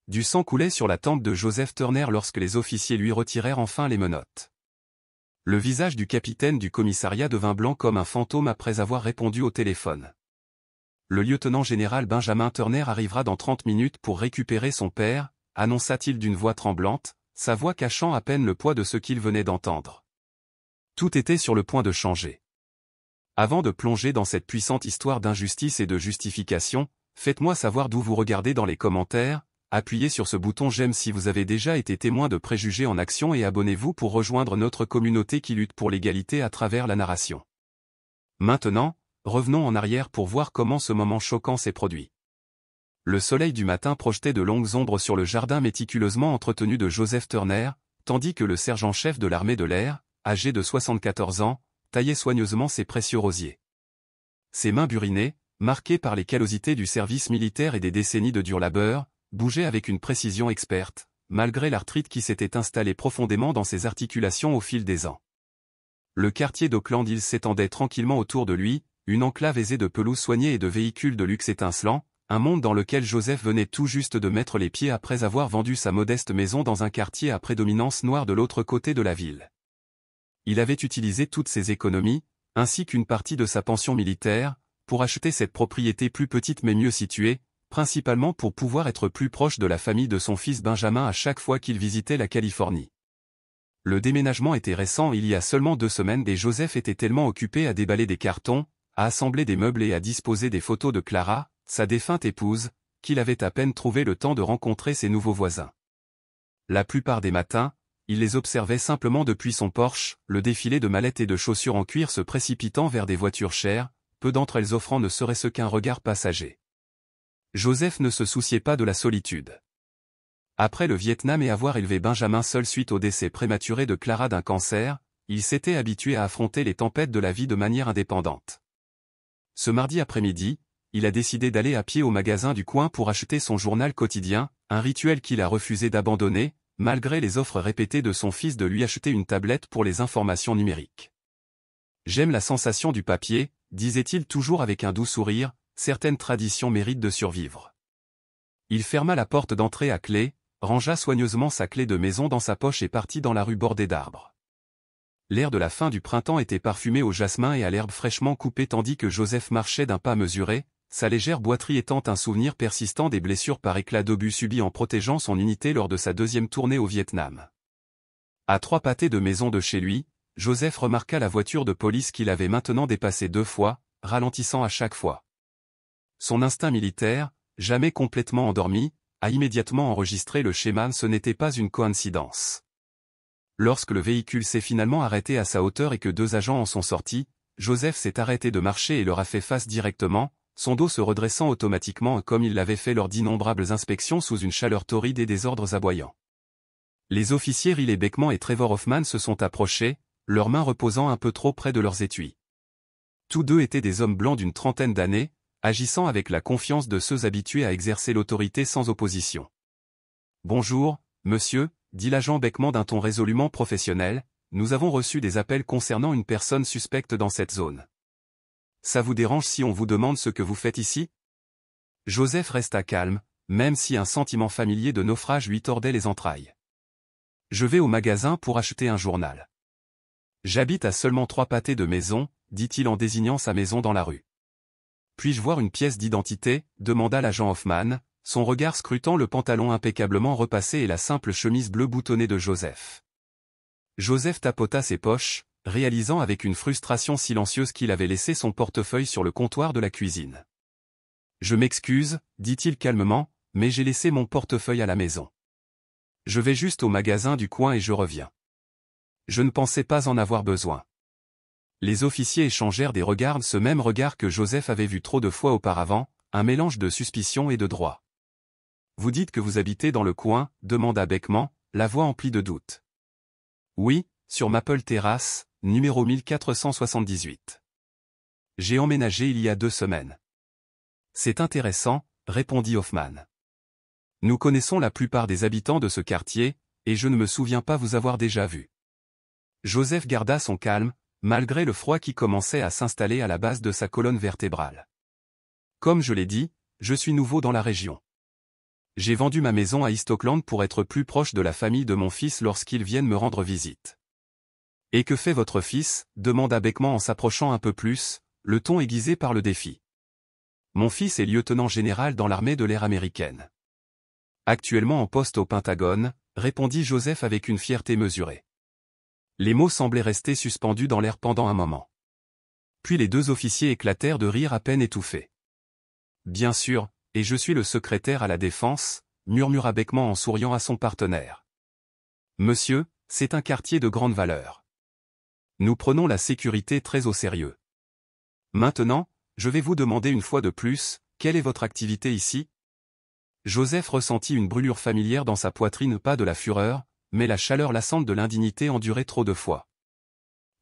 Du sang coulait sur la tempe de Joseph Turner lorsque les officiers lui retirèrent enfin les menottes. Le visage du capitaine du commissariat devint blanc comme un fantôme après avoir répondu au téléphone. Le lieutenant-général Benjamin Turner arrivera dans 30 minutes pour récupérer son père, annonça-t-il d'une voix tremblante, sa voix cachant à peine le poids de ce qu'il venait d'entendre. Tout était sur le point de changer. Avant de plonger dans cette puissante histoire d'injustice et de justification, faites-moi savoir d'où vous regardez dans les commentaires, appuyez sur ce bouton j'aime si vous avez déjà été témoin de préjugés en action et abonnez-vous pour rejoindre notre communauté qui lutte pour l'égalité à travers la narration. Maintenant, revenons en arrière pour voir comment ce moment choquant s'est produit. Le soleil du matin projetait de longues ombres sur le jardin méticuleusement entretenu de Joseph Turner, tandis que le sergent-chef de l'armée de l'air, âgé de 74 ans, taillait soigneusement ses précieux rosiers. Ses mains burinées, marquées par les callosités du service militaire et des décennies de dur labeur, bougeaient avec une précision experte, malgré l'arthrite qui s'était installée profondément dans ses articulations au fil des ans. Le quartier d'Oakland Hills s'étendait tranquillement autour de lui, une enclave aisée de pelouses soignées et de véhicules de luxe étincelants, un monde dans lequel Joseph venait tout juste de mettre les pieds après avoir vendu sa modeste maison dans un quartier à prédominance noire de l'autre côté de la ville. Il avait utilisé toutes ses économies, ainsi qu'une partie de sa pension militaire, pour acheter cette propriété plus petite mais mieux située, principalement pour pouvoir être plus proche de la famille de son fils Benjamin à chaque fois qu'il visitait la Californie. Le déménagement était récent il y a seulement 2 semaines et Joseph était tellement occupé à déballer des cartons, à assembler des meubles et à disposer des photos de Clara, sa défunte épouse, qu'il avait à peine trouvé le temps de rencontrer ses nouveaux voisins. La plupart des matins, il les observait simplement depuis son porche, le défilé de mallettes et de chaussures en cuir se précipitant vers des voitures chères, peu d'entre elles offrant ne serait-ce qu'un regard passager. Joseph ne se souciait pas de la solitude. Après le Vietnam et avoir élevé Benjamin seul suite au décès prématuré de Clara d'un cancer, il s'était habitué à affronter les tempêtes de la vie de manière indépendante. Ce mardi après-midi, il a décidé d'aller à pied au magasin du coin pour acheter son journal quotidien, un rituel qu'il a refusé d'abandonner, malgré les offres répétées de son fils de lui acheter une tablette pour les informations numériques. « J'aime la sensation du papier », disait-il toujours avec un doux sourire, certaines traditions méritent de survivre. Il ferma la porte d'entrée à clé, rangea soigneusement sa clé de maison dans sa poche et partit dans la rue bordée d'arbres. L'air de la fin du printemps était parfumé au jasmin et à l'herbe fraîchement coupée tandis que Joseph marchait d'un pas mesuré, sa légère boiterie étant un souvenir persistant des blessures par éclat d'obus subies en protégeant son unité lors de sa 2e tournée au Vietnam. À 3 pâtés de maison de chez lui, Joseph remarqua la voiture de police qu'il avait maintenant dépassée 2 fois, ralentissant à chaque fois. Son instinct militaire, jamais complètement endormi, a immédiatement enregistré le schéma. Ce n'était pas une coïncidence. Lorsque le véhicule s'est finalement arrêté à sa hauteur et que 2 agents en sont sortis, Joseph s'est arrêté de marcher et leur a fait face directement, son dos se redressant automatiquement comme il l'avait fait lors d'innombrables inspections sous une chaleur torride et des ordres aboyants. Les officiers Riley Beckman et Trevor Hoffman se sont approchés, leurs mains reposant un peu trop près de leurs étuis. Tous 2 étaient des hommes blancs d'une trentaine d'années, agissant avec la confiance de ceux habitués à exercer l'autorité sans opposition. « Bonjour, monsieur », dit l'agent Beckman d'un ton résolument professionnel, « nous avons reçu des appels concernant une personne suspecte dans cette zone. Ça vous dérange si on vous demande ce que vous faites ici ?» Joseph resta calme, même si un sentiment familier de naufrage lui tordait les entrailles. « Je vais au magasin pour acheter un journal. J'habite à seulement 3 pâtés de maison, dit-il en désignant sa maison dans la rue. « Puis-je voir une pièce d'identité » demanda l'agent Hoffman, son regard scrutant le pantalon impeccablement repassé et la simple chemise bleue boutonnée de Joseph. Joseph tapota ses poches, réalisant avec une frustration silencieuse qu'il avait laissé son portefeuille sur le comptoir de la cuisine. « Je m'excuse, dit-il calmement, mais j'ai laissé mon portefeuille à la maison. Je vais juste au magasin du coin et je reviens. Je ne pensais pas en avoir besoin. » Les officiers échangèrent des regards, ce même regard que Joseph avait vu trop de fois auparavant, un mélange de suspicion et de droit. « Vous dites que vous habitez dans le coin » demanda Beckman, la voix emplie de doute. « Oui, sur Maple Terrace, numéro 1478. J'ai emménagé il y a 2 semaines. »« C'est intéressant » répondit Hoffman. « Nous connaissons la plupart des habitants de ce quartier, et je ne me souviens pas vous avoir déjà vu. » Joseph garda son calme, malgré le froid qui commençait à s'installer à la base de sa colonne vertébrale. « Comme je l'ai dit, je suis nouveau dans la région. J'ai vendu ma maison à East Auckland pour être plus proche de la famille de mon fils lorsqu'ils viennent me rendre visite. Et que fait votre fils? Demanda Beckman en s'approchant un peu plus, le ton aiguisé par le défi. Mon fils est lieutenant général dans l'armée de l'air américaine. Actuellement en poste au Pentagone, répondit Joseph avec une fierté mesurée. Les mots semblaient rester suspendus dans l'air pendant un moment. Puis les deux officiers éclatèrent de rire à peine étouffés. Bien sûr, et je suis le secrétaire à la défense, murmura Beckman en souriant à son partenaire. Monsieur, c'est un quartier de grande valeur. Nous prenons la sécurité très au sérieux. Maintenant, je vais vous demander une fois de plus, quelle est votre activité ici? Joseph ressentit une brûlure familière dans sa poitrine, pas de la fureur, mais la chaleur lassante de l'indignité endurée trop de fois.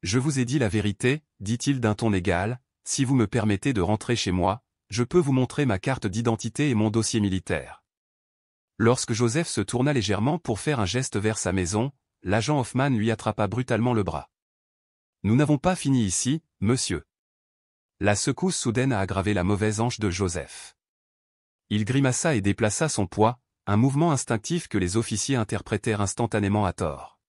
Je vous ai dit la vérité, dit-il d'un ton égal, si vous me permettez de rentrer chez moi, je peux vous montrer ma carte d'identité et mon dossier militaire. Lorsque Joseph se tourna légèrement pour faire un geste vers sa maison, l'agent Hoffman lui attrapa brutalement le bras. Nous n'avons pas fini ici, monsieur. La secousse soudaine a aggravé la mauvaise hanche de Joseph. Il grimaça et déplaça son poids, un mouvement instinctif que les officiers interprétèrent instantanément à tort.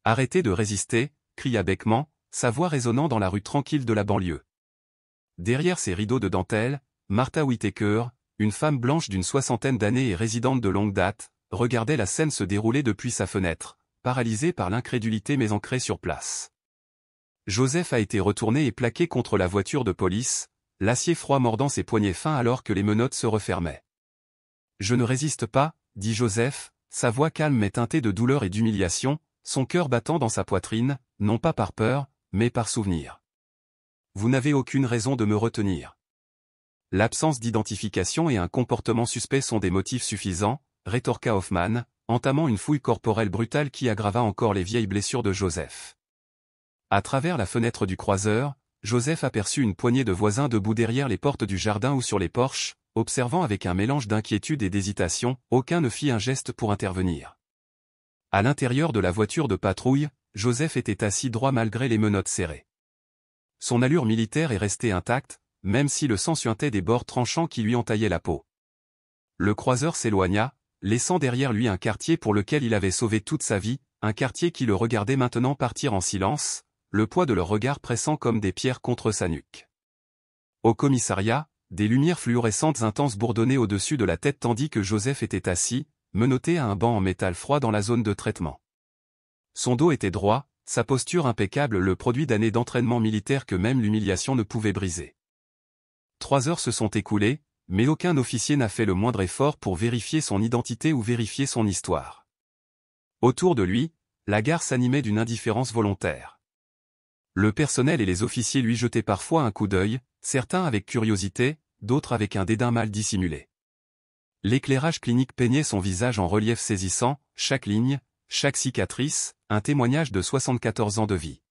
Arrêtez de résister, cria Beckman, sa voix résonnant dans la rue tranquille de la banlieue. Derrière ses rideaux de dentelle, Martha Whittaker, une femme blanche d'une soixantaine d'années et résidente de longue date, regardait la scène se dérouler depuis sa fenêtre, paralysée par l'incrédulité mais ancrée sur place. Joseph a été retourné et plaqué contre la voiture de police, l'acier froid mordant ses poignets fins alors que les menottes se refermaient. Je ne résiste pas, dit Joseph, sa voix calme mais teintée de douleur et d'humiliation, son cœur battant dans sa poitrine, non pas par peur, mais par souvenir. Vous n'avez aucune raison de me retenir. L'absence d'identification et un comportement suspect sont des motifs suffisants, rétorqua Hoffman, entamant une fouille corporelle brutale qui aggrava encore les vieilles blessures de Joseph. À travers la fenêtre du croiseur, Joseph aperçut une poignée de voisins debout derrière les portes du jardin ou sur les porches, observant avec un mélange d'inquiétude et d'hésitation, aucun ne fit un geste pour intervenir. À l'intérieur de la voiture de patrouille, Joseph était assis droit malgré les menottes serrées. Son allure militaire est restée intacte, même si le sang suintait des bords tranchants qui lui entaillaient la peau. Le croiseur s'éloigna, laissant derrière lui un quartier pour lequel il avait sauvé toute sa vie, un quartier qui le regardait maintenant partir en silence, le poids de leur regard pressant comme des pierres contre sa nuque. Au commissariat, des lumières fluorescentes intenses bourdonnaient au-dessus de la tête tandis que Joseph était assis, menotté à un banc en métal froid dans la zone de traitement. Son dos était droit, sa posture impeccable, le produit d'années d'entraînement militaire que même l'humiliation ne pouvait briser. 3 heures se sont écoulées, mais aucun officier n'a fait le moindre effort pour vérifier son identité ou vérifier son histoire. Autour de lui, la gare s'animait d'une indifférence volontaire. Le personnel et les officiers lui jetaient parfois un coup d'œil, certains avec curiosité, d'autres avec un dédain mal dissimulé. L'éclairage clinique peignait son visage en relief saisissant, chaque ligne, chaque cicatrice, un témoignage de 74 ans de vie.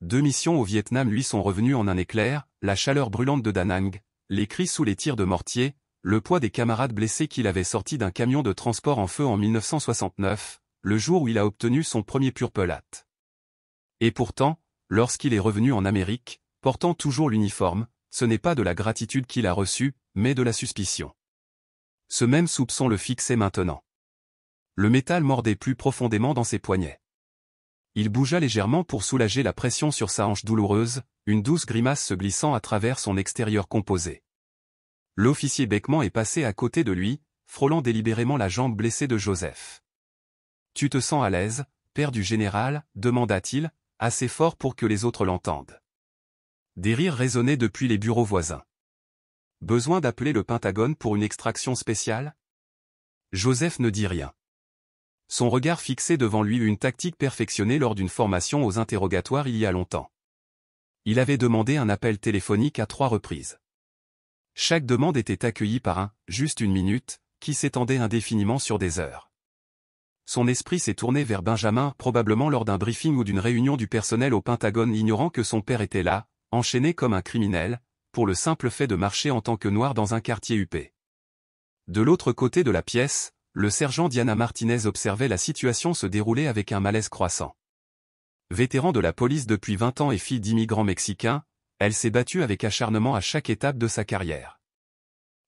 2 missions au Vietnam lui sont revenues en un éclair, la chaleur brûlante de Da Nang, les cris sous les tirs de mortier, le poids des camarades blessés qu'il avait sortis d'un camion de transport en feu en 1969, le jour où il a obtenu son premier Purple Hat. Et pourtant, lorsqu'il est revenu en Amérique, portant toujours l'uniforme, ce n'est pas de la gratitude qu'il a reçue, mais de la suspicion. Ce même soupçon le fixait maintenant. Le métal mordait plus profondément dans ses poignets. Il bougea légèrement pour soulager la pression sur sa hanche douloureuse, une douce grimace se glissant à travers son extérieur composé. L'officier Beckman est passé à côté de lui, frôlant délibérément la jambe blessée de Joseph. « Tu te sens à l'aise, père du général ?» demanda-t-il, assez fort pour que les autres l'entendent. Des rires résonnaient depuis les bureaux voisins. Besoin d'appeler le Pentagone pour une extraction spéciale? Joseph ne dit rien. Son regard fixait devant lui une tactique perfectionnée lors d'une formation aux interrogatoires il y a longtemps. Il avait demandé un appel téléphonique à 3 reprises. Chaque demande était accueillie par un « juste une minute » qui s'étendait indéfiniment sur des heures. Son esprit s'est tourné vers Benjamin, probablement lors d'un briefing ou d'une réunion du personnel au Pentagone, ignorant que son père était là, enchaîné comme un criminel, pour le simple fait de marcher en tant que noir dans un quartier huppé. De l'autre côté de la pièce, le sergent Diana Martinez observait la situation se dérouler avec un malaise croissant. Vétéran de la police depuis 20 ans et fille d'immigrants mexicains, elle s'est battue avec acharnement à chaque étape de sa carrière.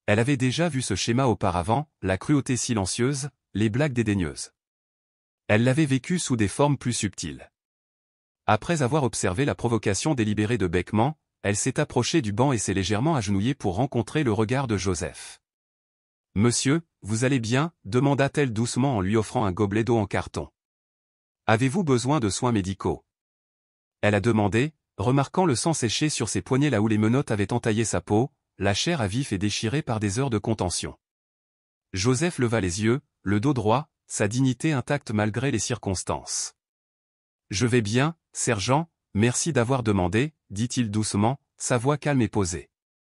Elle avait déjà vu ce schéma auparavant, la cruauté silencieuse, les blagues dédaigneuses. Elle l'avait vécu sous des formes plus subtiles. Après avoir observé la provocation délibérée de Beckman, elle s'est approchée du banc et s'est légèrement agenouillée pour rencontrer le regard de Joseph. « Monsieur, vous allez bien ?» demanda-t-elle doucement en lui offrant un gobelet d'eau en carton. « Avez-vous besoin de soins médicaux ?» Elle a demandé, remarquant le sang séché sur ses poignets là où les menottes avaient entaillé sa peau, la chair à vif et déchirée par des heures de contention. Joseph leva les yeux, le dos droit, sa dignité intacte malgré les circonstances. « Je vais bien, sergent, merci d'avoir demandé, » dit-il doucement, sa voix calme et posée.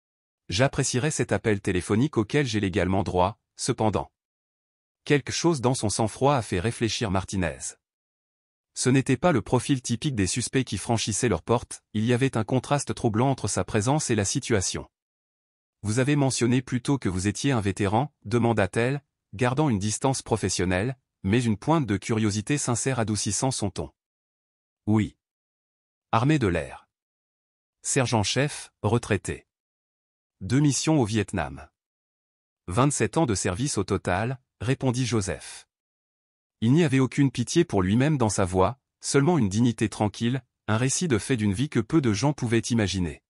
« J'apprécierais cet appel téléphonique auquel j'ai légalement droit, cependant. » Quelque chose dans son sang-froid a fait réfléchir Martinez. Ce n'était pas le profil typique des suspects qui franchissaient leur porte, il y avait un contraste troublant entre sa présence et la situation. « Vous avez mentionné plus tôt que vous étiez un vétéran ?» demanda-t-elle, gardant une distance professionnelle, mais une pointe de curiosité sincère adoucissant son ton. « Oui. Armée de l'air. Sergent-chef, retraité. 2 missions au Vietnam. 27 ans de service au total, » répondit Joseph. Il n'y avait aucune pitié pour lui-même dans sa voix, seulement une dignité tranquille, un récit de fait d'une vie que peu de gens pouvaient imaginer.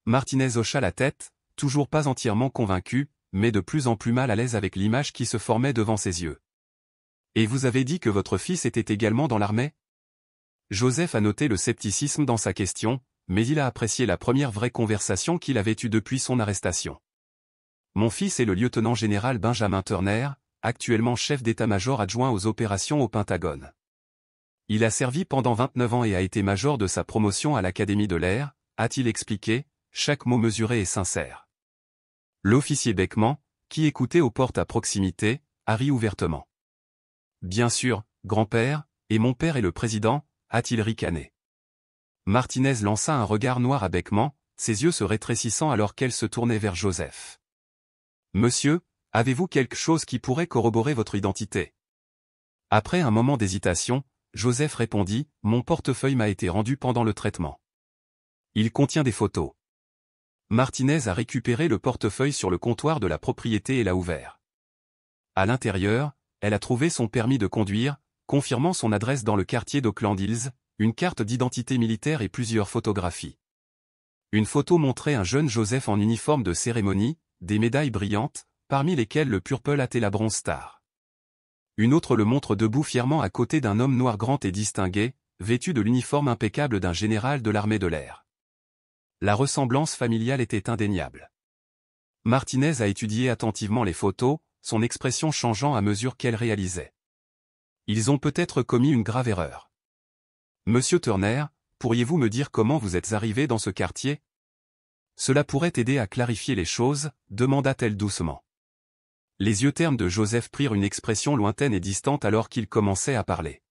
Martinez hocha la tête, toujours pas entièrement convaincu, mais de plus en plus mal à l'aise avec l'image qui se formait devant ses yeux. « Et vous avez dit que votre fils était également dans l'armée ?» Joseph a noté le scepticisme dans sa question, mais il a apprécié la première vraie conversation qu'il avait eue depuis son arrestation. « Mon fils est le lieutenant-général Benjamin Turner, actuellement chef d'état-major adjoint aux opérations au Pentagone. Il a servi pendant 29 ans et a été major de sa promotion à l'Académie de l'air, » a-t-il expliqué, chaque mot mesuré et sincère. L'officier Beckman, qui écoutait aux portes à proximité, a ri ouvertement. « Bien sûr, grand-père, et mon père est le président » a-t-il ricané. Martinez lança un regard noir à Beckman, ses yeux se rétrécissant alors qu'elle se tournait vers Joseph. « Monsieur, avez-vous quelque chose qui pourrait corroborer votre identité ?» Après un moment d'hésitation, Joseph répondit, « Mon portefeuille m'a été rendu pendant le traitement. Il contient des photos. » Martinez a récupéré le portefeuille sur le comptoir de la propriété et l'a ouvert. À l'intérieur, elle a trouvé son permis de conduire, confirmant son adresse dans le quartier d'Oakland Hills, une carte d'identité militaire et plusieurs photographies. Une photo montrait un jeune Joseph en uniforme de cérémonie, des médailles brillantes, parmi lesquelles le Purple Hat et la Bronze Star. Une autre le montre debout fièrement à côté d'un homme noir grand et distingué, vêtu de l'uniforme impeccable d'un général de l'armée de l'air. La ressemblance familiale était indéniable. Martinez a étudié attentivement les photos, son expression changeant à mesure qu'elle réalisait. Ils ont peut-être commis une grave erreur. Monsieur Turner, pourriez-vous me dire comment vous êtes arrivé dans ce quartier? Cela pourrait aider à clarifier les choses, demanda-t-elle doucement. Les yeux ternes de Joseph prirent une expression lointaine et distante alors qu'il commençait à parler.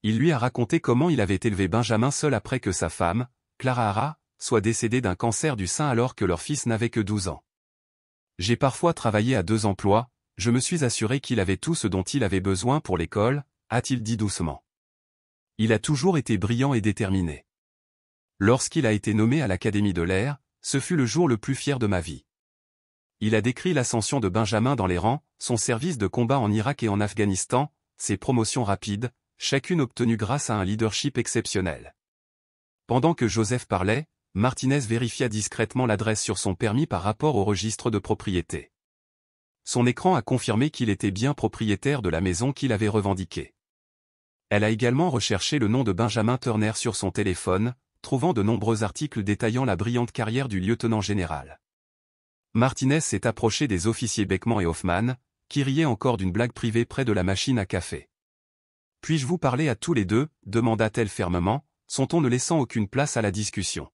Il lui a raconté comment il avait élevé Benjamin seul après que sa femme, Clara Hara, soit décédée d'un cancer du sein alors que leur fils n'avait que 12 ans. J'ai parfois travaillé à 2 emplois, je me suis assuré qu'il avait tout ce dont il avait besoin pour l'école, a-t-il dit doucement. Il a toujours été brillant et déterminé. Lorsqu'il a été nommé à l'Académie de l'air, ce fut le jour le plus fier de ma vie. Il a décrit l'ascension de Benjamin dans les rangs, son service de combat en Irak et en Afghanistan, ses promotions rapides, chacune obtenue grâce à un leadership exceptionnel. Pendant que Joseph parlait, Martinez vérifia discrètement l'adresse sur son permis par rapport au registre de propriété. Son écran a confirmé qu'il était bien propriétaire de la maison qu'il avait revendiquée. Elle a également recherché le nom de Benjamin Turner sur son téléphone, trouvant de nombreux articles détaillant la brillante carrière du lieutenant-général. Martinez s'est approché des officiers Beckman et Hoffman, qui riaient encore d'une blague privée près de la machine à café. « Puis-je vous parler à tous les deux ?» demanda-t-elle fermement, son ton ne laissant aucune place à la discussion.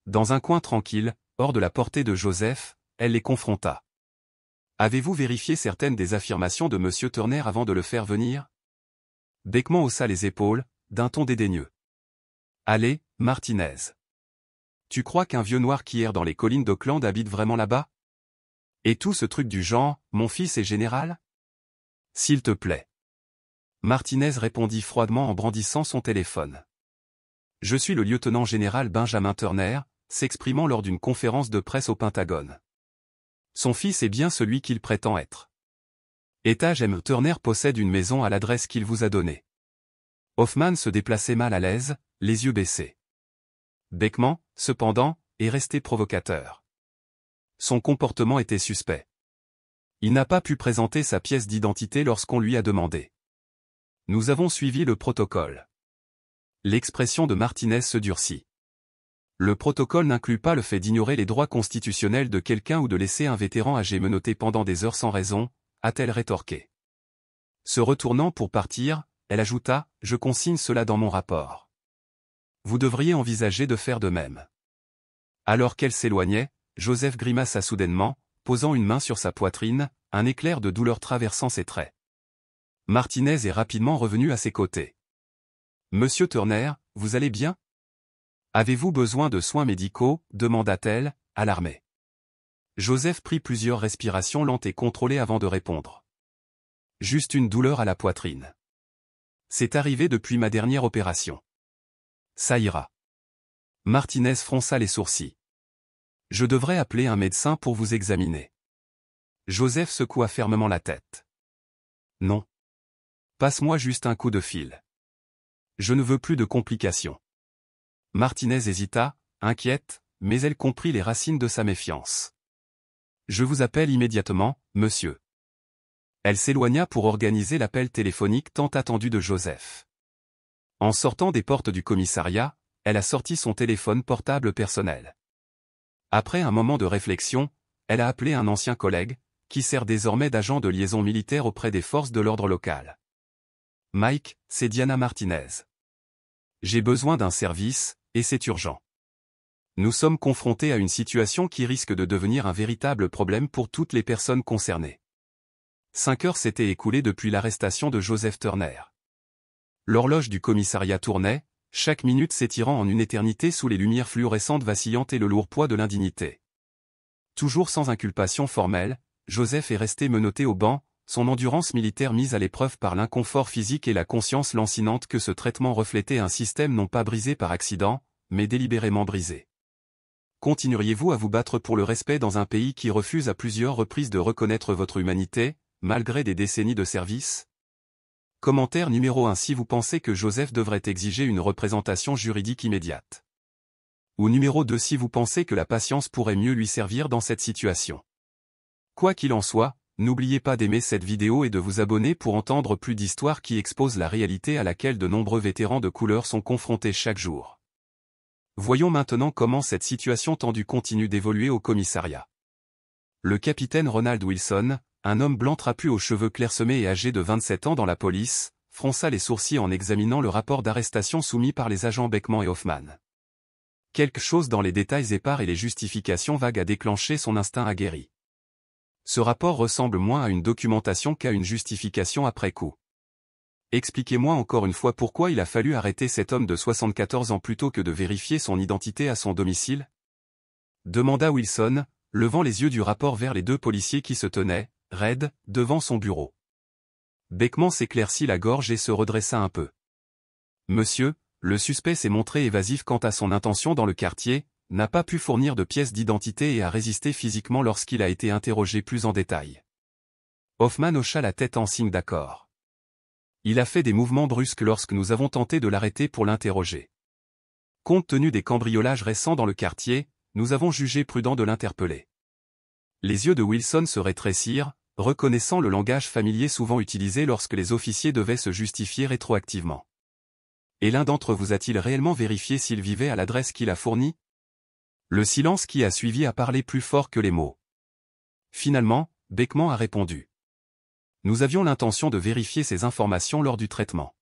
Dans un coin tranquille, hors de la portée de Joseph, elle les confronta. « Avez-vous vérifié certaines des affirmations de M. Turner avant de le faire venir ?» Beckman haussa les épaules, d'un ton dédaigneux. « Allez, Martinez. Tu crois qu'un vieux noir qui erre dans les collines d'Oakland habite vraiment là-bas? Et tout ce truc du genre, mon fils est général? S'il te plaît. » Martinez répondit froidement en brandissant son téléphone. « Je suis le lieutenant-général Benjamin Turner, s'exprimant lors d'une conférence de presse au Pentagone. Son fils est bien celui qu'il prétend être. Etage M. Turner possède une maison à l'adresse qu'il vous a donnée. Hoffman se déplaçait mal à l'aise, les yeux baissés. Beckman, cependant, est resté provocateur. Son comportement était suspect. Il n'a pas pu présenter sa pièce d'identité lorsqu'on lui a demandé. Nous avons suivi le protocole. L'expression de Martinez se durcit. Le protocole n'inclut pas le fait d'ignorer les droits constitutionnels de quelqu'un ou de laisser un vétéran âgé menotter pendant des heures sans raison, a-t-elle rétorqué. Se retournant pour partir, elle ajouta, « Je consigne cela dans mon rapport. Vous devriez envisager de faire de même. » Alors qu'elle s'éloignait, Joseph grimaça soudainement, posant une main sur sa poitrine, un éclair de douleur traversant ses traits. Martinez est rapidement revenu à ses côtés. « Monsieur Turner, vous allez bien ? Avez-vous besoin de soins médicaux ? Demanda-t-elle, alarmée. Joseph prit plusieurs respirations lentes et contrôlées avant de répondre. « Juste une douleur à la poitrine. C'est arrivé depuis ma dernière opération. Ça ira. » Martinez fronça les sourcils. « Je devrais appeler un médecin pour vous examiner. » Joseph secoua fermement la tête. « Non. Passe-moi juste un coup de fil. Je ne veux plus de complications. » Martinez hésita, inquiète, mais elle comprit les racines de sa méfiance. « Je vous appelle immédiatement, monsieur. » Elle s'éloigna pour organiser l'appel téléphonique tant attendu de Joseph. En sortant des portes du commissariat, elle a sorti son téléphone portable personnel. Après un moment de réflexion, elle a appelé un ancien collègue, qui sert désormais d'agent de liaison militaire auprès des forces de l'ordre locales. « Mike, c'est Diana Martinez. J'ai besoin d'un service, et c'est urgent. Nous sommes confrontés à une situation qui risque de devenir un véritable problème pour toutes les personnes concernées. » 5 heures s'étaient écoulées depuis l'arrestation de Joseph Turner. L'horloge du commissariat tournait, chaque minute s'étirant en une éternité sous les lumières fluorescentes vacillantes et le lourd poids de l'indignité. Toujours sans inculpation formelle, Joseph est resté menotté au banc, son endurance militaire mise à l'épreuve par l'inconfort physique et la conscience lancinante que ce traitement reflétait un système non pas brisé par accident, mais délibérément brisé. Continueriez-vous à vous battre pour le respect dans un pays qui refuse à plusieurs reprises de reconnaître votre humanité, malgré des décennies de service ? Commentaire numéro 1. Si vous pensez que Joseph devrait exiger une représentation juridique immédiate. Ou numéro 2. Si vous pensez que la patience pourrait mieux lui servir dans cette situation. Quoi qu'il en soit, n'oubliez pas d'aimer cette vidéo et de vous abonner pour entendre plus d'histoires qui exposent la réalité à laquelle de nombreux vétérans de couleur sont confrontés chaque jour. Voyons maintenant comment cette situation tendue continue d'évoluer au commissariat. Le capitaine Ronald Wilson, un homme blanc trapu aux cheveux clairsemés et âgé de 27 ans dans la police, fronça les sourcils en examinant le rapport d'arrestation soumis par les agents Beckman et Hoffman. Quelque chose dans les détails épars et les justifications vagues a déclenché son instinct aguerri. Ce rapport ressemble moins à une documentation qu'à une justification après coup. Expliquez-moi encore une fois pourquoi il a fallu arrêter cet homme de 74 ans plutôt que de vérifier son identité à son domicile ? Demanda Wilson, levant les yeux du rapport vers les deux policiers qui se tenaient, raides, devant son bureau. Beckman s'éclaircit la gorge et se redressa un peu. « Monsieur, le suspect s'est montré évasif quant à son intention dans le quartier, n'a pas pu fournir de pièces d'identité et a résisté physiquement lorsqu'il a été interrogé plus en détail. » Hoffman hocha la tête en signe d'accord. « Il a fait des mouvements brusques lorsque nous avons tenté de l'arrêter pour l'interroger. Compte tenu des cambriolages récents dans le quartier, nous avons jugé prudent de l'interpeller. » Les yeux de Wilson se rétrécirent, reconnaissant le langage familier souvent utilisé lorsque les officiers devaient se justifier rétroactivement. « Et l'un d'entre vous a-t-il réellement vérifié s'il vivait à l'adresse qu'il a fournie ? » Le silence qui a suivi a parlé plus fort que les mots. Finalement, Beckman a répondu. « Nous avions l'intention de vérifier ces informations lors du traitement. »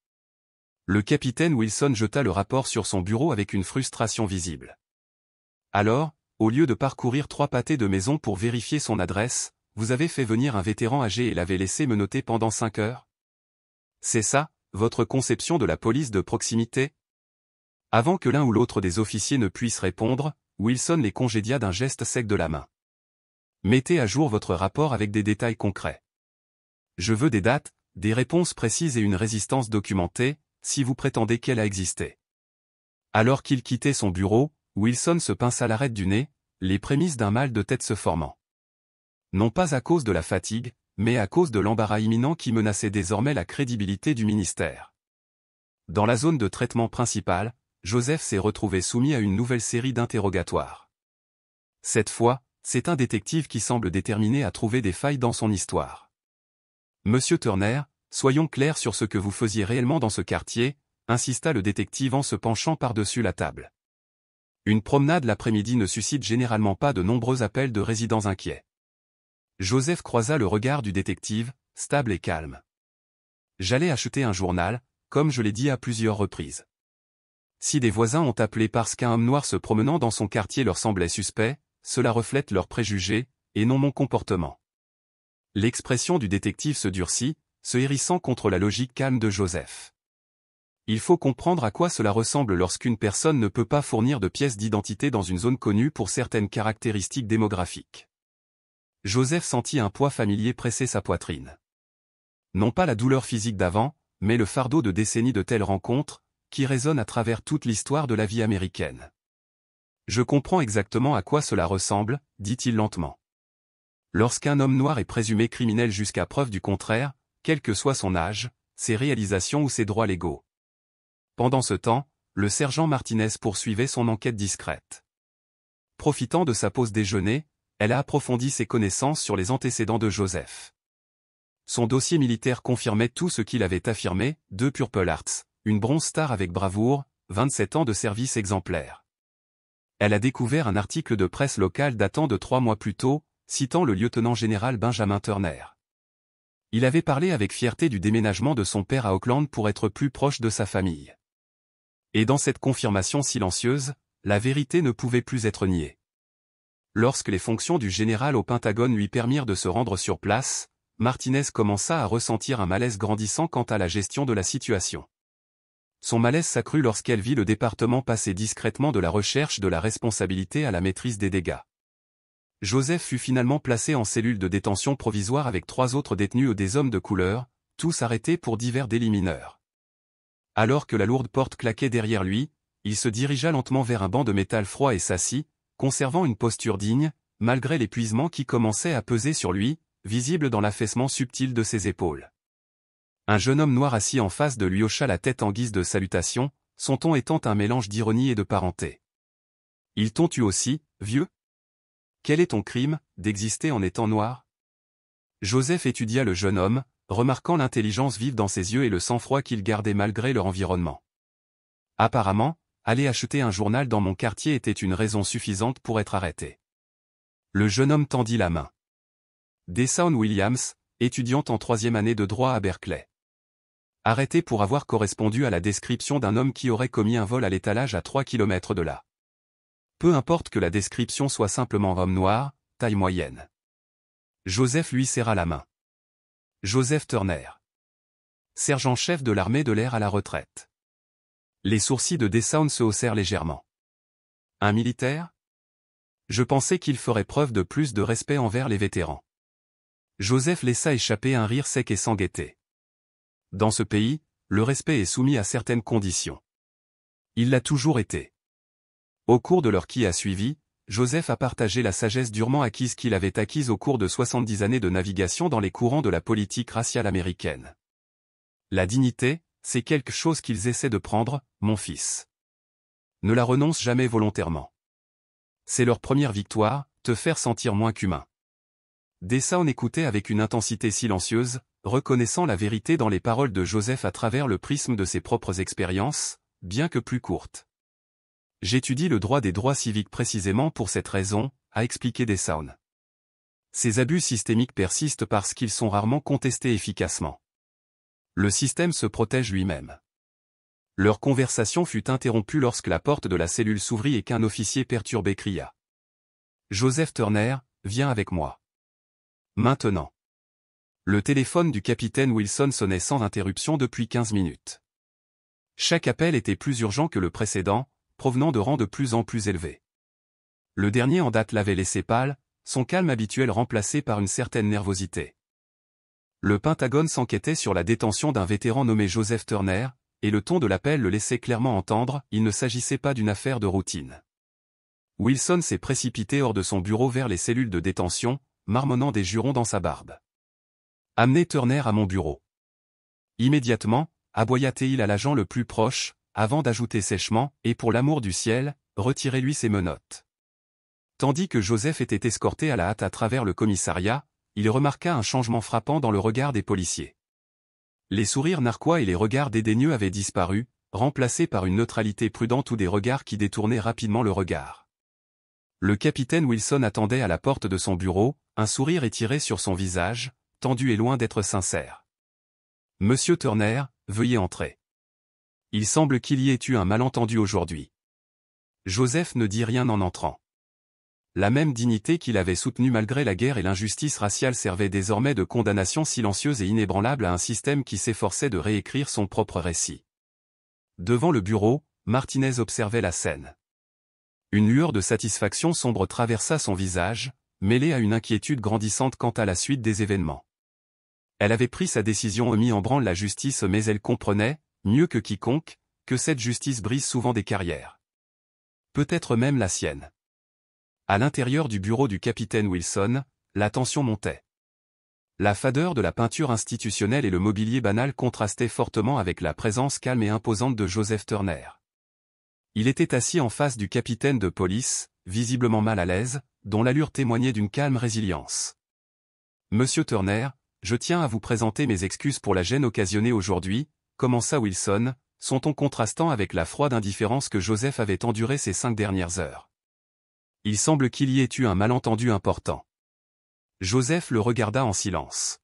Le capitaine Wilson jeta le rapport sur son bureau avec une frustration visible. « Alors, au lieu de parcourir 3 pâtés de maison pour vérifier son adresse, vous avez fait venir un vétéran âgé et l'avez laissé menotter pendant 5 heures ? C'est ça, votre conception de la police de proximité ? » Avant que l'un ou l'autre des officiers ne puisse répondre, Wilson les congédia d'un geste sec de la main. « Mettez à jour votre rapport avec des détails concrets. Je veux des dates, des réponses précises et une résistance documentée, si vous prétendez qu'elle a existé. » Alors qu'il quittait son bureau, Wilson se pinça l'arête du nez, les prémices d'un mal de tête se formant. Non pas à cause de la fatigue, mais à cause de l'embarras imminent qui menaçait désormais la crédibilité du ministère. Dans la zone de traitement principale, Joseph s'est retrouvé soumis à une nouvelle série d'interrogatoires. Cette fois, c'est un détective qui semble déterminé à trouver des failles dans son histoire. Monsieur Turner, soyons clairs sur ce que vous faisiez réellement dans ce quartier, insista le détective en se penchant par-dessus la table. Une promenade l'après-midi ne suscite généralement pas de nombreux appels de résidents inquiets. Joseph croisa le regard du détective, stable et calme. J'allais acheter un journal, comme je l'ai dit à plusieurs reprises. Si des voisins ont appelé parce qu'un homme noir se promenant dans son quartier leur semblait suspect, cela reflète leurs préjugés, et non mon comportement. L'expression du détective se durcit, se hérissant contre la logique calme de Joseph. Il faut comprendre à quoi cela ressemble lorsqu'une personne ne peut pas fournir de pièces d'identité dans une zone connue pour certaines caractéristiques démographiques. Joseph sentit un poids familier presser sa poitrine. Non pas la douleur physique d'avant, mais le fardeau de décennies de telles rencontres, qui résonnent à travers toute l'histoire de la vie américaine. Je comprends exactement à quoi cela ressemble, dit-il lentement. Lorsqu'un homme noir est présumé criminel jusqu'à preuve du contraire, quel que soit son âge, ses réalisations ou ses droits légaux. Pendant ce temps, le sergent Martinez poursuivait son enquête discrète. Profitant de sa pause déjeuner, elle a approfondi ses connaissances sur les antécédents de Joseph. Son dossier militaire confirmait tout ce qu'il avait affirmé, 2 Purple Hearts, une Bronze Star avec bravoure, 27 ans de service exemplaire. Elle a découvert un article de presse local datant de 3 mois plus tôt, citant le lieutenant-général Benjamin Turner. Il avait parlé avec fierté du déménagement de son père à Auckland pour être plus proche de sa famille. Et dans cette confirmation silencieuse, la vérité ne pouvait plus être niée. Lorsque les fonctions du général au Pentagone lui permirent de se rendre sur place, Martinez commença à ressentir un malaise grandissant quant à la gestion de la situation. Son malaise s'accrut lorsqu'elle vit le département passer discrètement de la recherche de la responsabilité à la maîtrise des dégâts. Joseph fut finalement placé en cellule de détention provisoire avec 3 autres détenus des hommes de couleur, tous arrêtés pour divers délits mineurs. Alors que la lourde porte claquait derrière lui, il se dirigea lentement vers un banc de métal froid et s'assit, conservant une posture digne, malgré l'épuisement qui commençait à peser sur lui, visible dans l'affaissement subtil de ses épaules. Un jeune homme noir assis en face de lui hocha la tête en guise de salutation, son ton étant un mélange d'ironie et de parenté. « Ils t'ont tué aussi, vieux ? Quel est ton crime, d'exister en étant noir ?» Joseph étudia le jeune homme, remarquant l'intelligence vive dans ses yeux et le sang-froid qu'il gardait malgré leur environnement. Apparemment, aller acheter un journal dans mon quartier était une raison suffisante pour être arrêté. Le jeune homme tendit la main. Deshaun Williams, étudiante en 3e année de droit à Berkeley. Arrêté pour avoir correspondu à la description d'un homme qui aurait commis un vol à l'étalage à 3 km de là. Peu importe que la description soit simplement homme noir, taille moyenne. Joseph lui serra la main. Joseph Turner. Sergent-chef de l'armée de l'air à la retraite. Les sourcils de Deshaun se haussèrent légèrement. Un militaire ? Je pensais qu'il ferait preuve de plus de respect envers les vétérans. Joseph laissa échapper un rire sec et sans gaieté. Dans ce pays, le respect est soumis à certaines conditions. Il l'a toujours été. Au cours de l'heure qui a suivi, Joseph a partagé la sagesse durement acquise qu'il avait acquise au cours de 70 années de navigation dans les courants de la politique raciale américaine. La dignité, c'est quelque chose qu'ils essaient de prendre, mon fils. Ne la renonce jamais volontairement. C'est leur première victoire, te faire sentir moins qu'humain. Deshaun écoutait avec une intensité silencieuse, reconnaissant la vérité dans les paroles de Joseph à travers le prisme de ses propres expériences, bien que plus courtes. J'étudie le droit des droits civiques précisément pour cette raison, a expliqué Deshaun. Ces abus systémiques persistent parce qu'ils sont rarement contestés efficacement. Le système se protège lui-même. Leur conversation fut interrompue lorsque la porte de la cellule s'ouvrit et qu'un officier perturbé cria. « Joseph Turner, viens avec moi. » Maintenant. Le téléphone du capitaine Wilson sonnait sans interruption depuis 15 minutes. Chaque appel était plus urgent que le précédent, provenant de rangs de plus en plus élevés. Le dernier en date l'avait laissé pâle, son calme habituel remplacé par une certaine nervosité. Le Pentagone s'enquêtait sur la détention d'un vétéran nommé Joseph Turner, et le ton de l'appel le laissait clairement entendre, il ne s'agissait pas d'une affaire de routine. Wilson s'est précipité hors de son bureau vers les cellules de détention, marmonnant des jurons dans sa barbe. Amenez Turner à mon bureau. Immédiatement, aboya-t-il à l'agent le plus proche, avant d'ajouter sèchement, et pour l'amour du ciel, retirez-lui ses menottes. Tandis que Joseph était escorté à la hâte à travers le commissariat, il remarqua un changement frappant dans le regard des policiers. Les sourires narquois et les regards dédaigneux avaient disparu, remplacés par une neutralité prudente ou des regards qui détournaient rapidement le regard. Le capitaine Wilson attendait à la porte de son bureau, un sourire étiré sur son visage, tendu et loin d'être sincère. « Monsieur Turner, veuillez entrer. Il semble qu'il y ait eu un malentendu aujourd'hui. » Joseph ne dit rien en entrant. La même dignité qu'il avait soutenue malgré la guerre et l'injustice raciale servait désormais de condamnation silencieuse et inébranlable à un système qui s'efforçait de réécrire son propre récit. Devant le bureau, Martinez observait la scène. Une lueur de satisfaction sombre traversa son visage, mêlée à une inquiétude grandissante quant à la suite des événements. Elle avait pris sa décision et mis en branle la justice, mais elle comprenait, mieux que quiconque, que cette justice brise souvent des carrières. Peut-être même la sienne. À l'intérieur du bureau du capitaine Wilson, la tension montait. La fadeur de la peinture institutionnelle et le mobilier banal contrastaient fortement avec la présence calme et imposante de Joseph Turner. Il était assis en face du capitaine de police, visiblement mal à l'aise, dont l'allure témoignait d'une calme résilience. « Monsieur Turner, je tiens à vous présenter mes excuses pour la gêne occasionnée aujourd'hui, » commença Wilson, son ton contrastant avec la froide indifférence que Joseph avait endurée ces 5 dernières heures. Il semble qu'il y ait eu un malentendu important. Joseph le regarda en silence.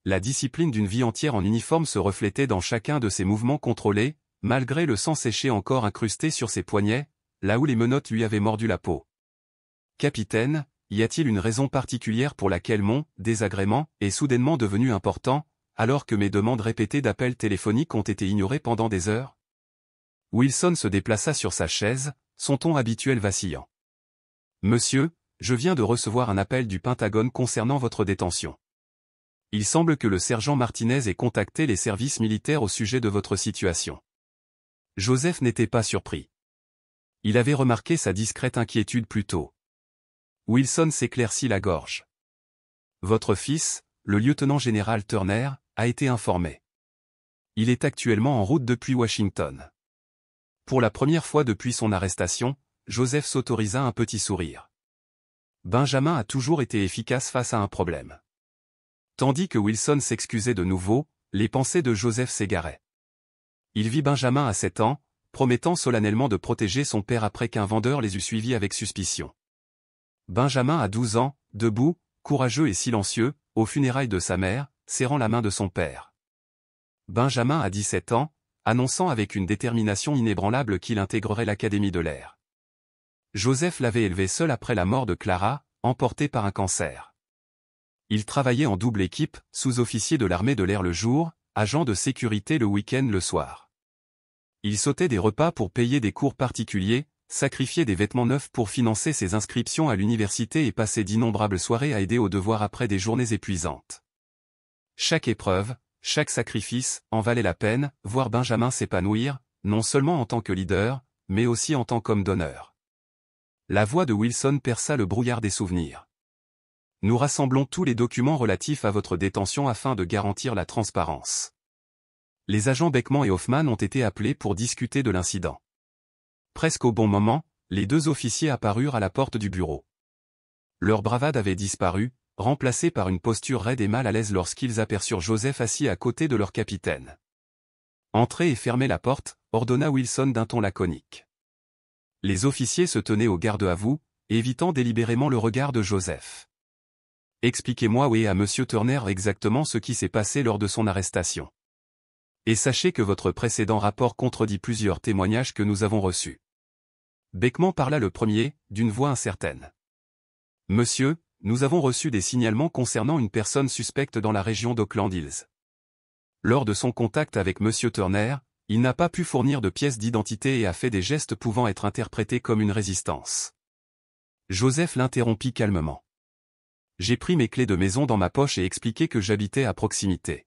La discipline d'une vie entière en uniforme se reflétait dans chacun de ses mouvements contrôlés, malgré le sang séché encore incrusté sur ses poignets, là où les menottes lui avaient mordu la peau. « Capitaine, y a-t-il une raison particulière pour laquelle mon désagrément est soudainement devenu important, alors que mes demandes répétées d'appels téléphoniques ont été ignorées pendant des heures ?» Wilson se déplaça sur sa chaise, son ton habituel vacillant. « Monsieur, je viens de recevoir un appel du Pentagone concernant votre détention. Il semble que le sergent Martinez ait contacté les services militaires au sujet de votre situation. » Joseph n'était pas surpris. Il avait remarqué sa discrète inquiétude plus tôt. Wilson s'éclaircit la gorge. « Votre fils, le lieutenant-général Turner, a été informé. Il est actuellement en route depuis Washington. » Pour la première fois depuis son arrestation, Joseph s'autorisa un petit sourire. Benjamin a toujours été efficace face à un problème. Tandis que Wilson s'excusait de nouveau, les pensées de Joseph s'égaraient. Il vit Benjamin à 7 ans, promettant solennellement de protéger son père après qu'un vendeur les eût suivis avec suspicion. Benjamin a 12 ans, debout, courageux et silencieux, aux funérailles de sa mère, serrant la main de son père. Benjamin a 17 ans, annonçant avec une détermination inébranlable qu'il intégrerait l'Académie de l'air. Joseph l'avait élevé seul après la mort de Clara, emportée par un cancer. Il travaillait en double équipe, sous-officier de l'armée de l'air le jour, agent de sécurité le week-end le soir. Il sautait des repas pour payer des cours particuliers, sacrifiait des vêtements neufs pour financer ses inscriptions à l'université et passait d'innombrables soirées à aider aux devoirs après des journées épuisantes. Chaque épreuve, chaque sacrifice, en valait la peine, voir Benjamin s'épanouir, non seulement en tant que leader, mais aussi en tant qu'homme d'honneur. La voix de Wilson perça le brouillard des souvenirs. « Nous rassemblons tous les documents relatifs à votre détention afin de garantir la transparence. » Les agents Beckman et Hoffman ont été appelés pour discuter de l'incident. Presque au bon moment, les 2 officiers apparurent à la porte du bureau. Leur bravade avait disparu, remplacée par une posture raide et mal à l'aise lorsqu'ils aperçurent Joseph assis à côté de leur capitaine. « Entrez et fermez la porte », ordonna Wilson d'un ton laconique. Les officiers se tenaient au garde-à-vous, évitant délibérément le regard de Joseph. « Expliquez-moi et à Monsieur Turner exactement ce qui s'est passé lors de son arrestation. Et sachez que votre précédent rapport contredit plusieurs témoignages que nous avons reçus. » Beckman parla le premier, d'une voix incertaine. « Monsieur, nous avons reçu des signalements concernant une personne suspecte dans la région d'Oakland Hills. Lors de son contact avec Monsieur Turner, il n'a pas pu fournir de pièces d'identité et a fait des gestes pouvant être interprétés comme une résistance. » Joseph l'interrompit calmement. « J'ai pris mes clés de maison dans ma poche et expliqué que j'habitais à proximité.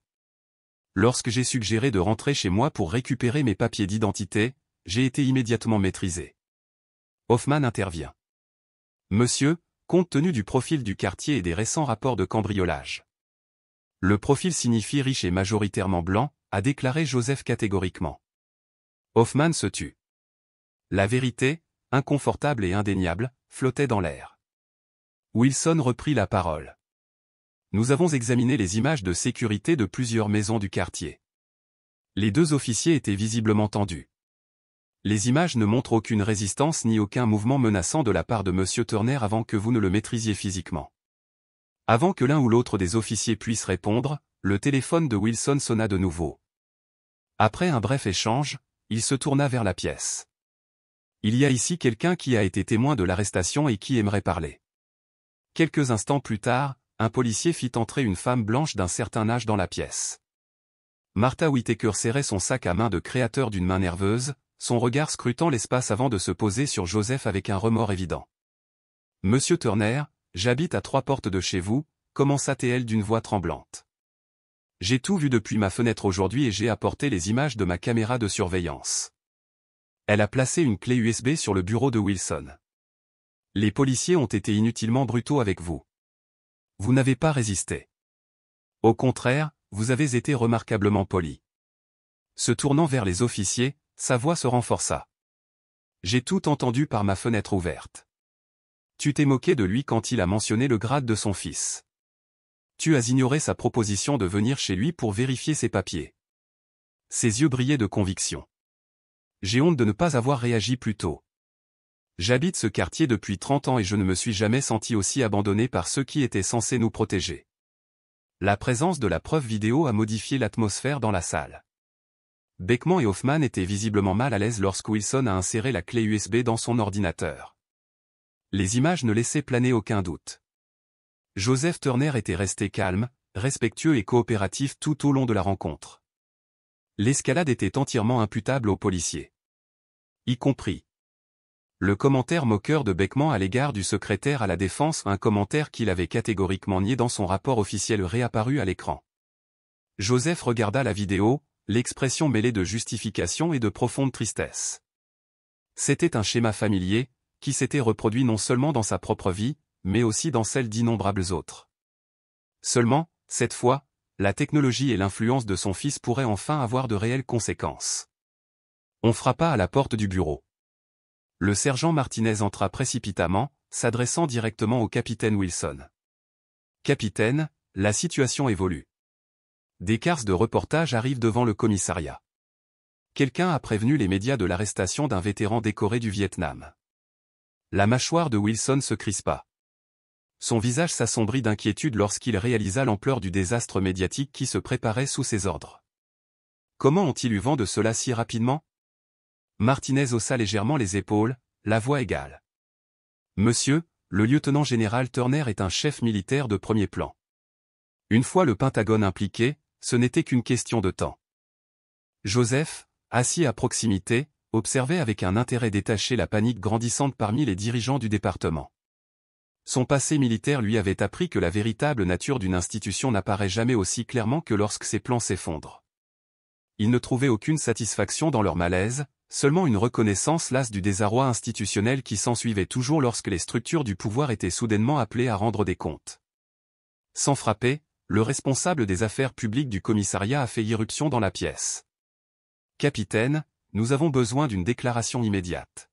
Lorsque j'ai suggéré de rentrer chez moi pour récupérer mes papiers d'identité, j'ai été immédiatement maîtrisé. » Hoffman intervient. « Monsieur, compte tenu du profil du quartier et des récents rapports de cambriolage. Le profil signifie riche et majoritairement blanc, a déclaré Joseph catégoriquement. Hoffman se tut. La vérité, inconfortable et indéniable, flottait dans l'air. Wilson reprit la parole. Nous avons examiné les images de sécurité de plusieurs maisons du quartier. Les deux officiers étaient visiblement tendus. Les images ne montrent aucune résistance ni aucun mouvement menaçant de la part de M. Turner avant que vous ne le maîtrisiez physiquement. Avant que l'un ou l'autre des officiers puisse répondre, le téléphone de Wilson sonna de nouveau. Après un bref échange, il se tourna vers la pièce. Il y a ici quelqu'un qui a été témoin de l'arrestation et qui aimerait parler. Quelques instants plus tard, un policier fit entrer une femme blanche d'un certain âge dans la pièce. Martha Whittaker serrait son sac à main de créateur d'une main nerveuse, son regard scrutant l'espace avant de se poser sur Joseph avec un remords évident. « Monsieur Turner, j'habite à 3 portes de chez vous, » commença-t-elle d'une voix tremblante. « J'ai tout vu depuis ma fenêtre aujourd'hui et j'ai apporté les images de ma caméra de surveillance. » Elle a placé une clé USB sur le bureau de Wilson. « Les policiers ont été inutilement brutaux avec vous. Vous n'avez pas résisté. Au contraire, vous avez été remarquablement poli. » Se tournant vers les officiers, sa voix se renforça. « J'ai tout entendu par ma fenêtre ouverte. Tu t'es moqué de lui quand il a mentionné le grade de son fils. Tu as ignoré sa proposition de venir chez lui pour vérifier ses papiers. » Ses yeux brillaient de conviction. « J'ai honte de ne pas avoir réagi plus tôt. J'habite ce quartier depuis 30 ans et je ne me suis jamais senti aussi abandonné par ceux qui étaient censés nous protéger. » La présence de la preuve vidéo a modifié l'atmosphère dans la salle. Beckman et Hoffman étaient visiblement mal à l'aise lorsque Wilson a inséré la clé USB dans son ordinateur. Les images ne laissaient planer aucun doute. Joseph Turner était resté calme, respectueux et coopératif tout au long de la rencontre. L'escalade était entièrement imputable aux policiers. Y compris le commentaire moqueur de Beckman à l'égard du secrétaire à la défense, un commentaire qu'il avait catégoriquement nié dans son rapport officiel réapparu à l'écran. Joseph regarda la vidéo, l'expression mêlée de justification et de profonde tristesse. C'était un schéma familier, qui s'était reproduit non seulement dans sa propre vie, mais aussi dans celle d'innombrables autres. Seulement, cette fois, la technologie et l'influence de son fils pourraient enfin avoir de réelles conséquences. On frappa à la porte du bureau. Le sergent Martinez entra précipitamment, s'adressant directement au capitaine Wilson. « Capitaine, la situation évolue. Des cars de reportage arrivent devant le commissariat. Quelqu'un a prévenu les médias de l'arrestation d'un vétéran décoré du Vietnam. » La mâchoire de Wilson se crispa. Son visage s'assombrit d'inquiétude lorsqu'il réalisa l'ampleur du désastre médiatique qui se préparait sous ses ordres. Comment ont-ils eu vent de cela si rapidement? Martinez haussa légèrement les épaules, la voix égale. Monsieur, le lieutenant-général Turner est un chef militaire de premier plan. Une fois le Pentagone impliqué, ce n'était qu'une question de temps. Joseph, assis à proximité, observait avec un intérêt détaché la panique grandissante parmi les dirigeants du département. Son passé militaire lui avait appris que la véritable nature d'une institution n'apparaît jamais aussi clairement que lorsque ses plans s'effondrent. Il ne trouvait aucune satisfaction dans leur malaise, seulement une reconnaissance lasse du désarroi institutionnel qui s'ensuivait toujours lorsque les structures du pouvoir étaient soudainement appelées à rendre des comptes. Sans frapper, le responsable des affaires publiques du commissariat a fait irruption dans la pièce. « Capitaine, nous avons besoin d'une déclaration immédiate.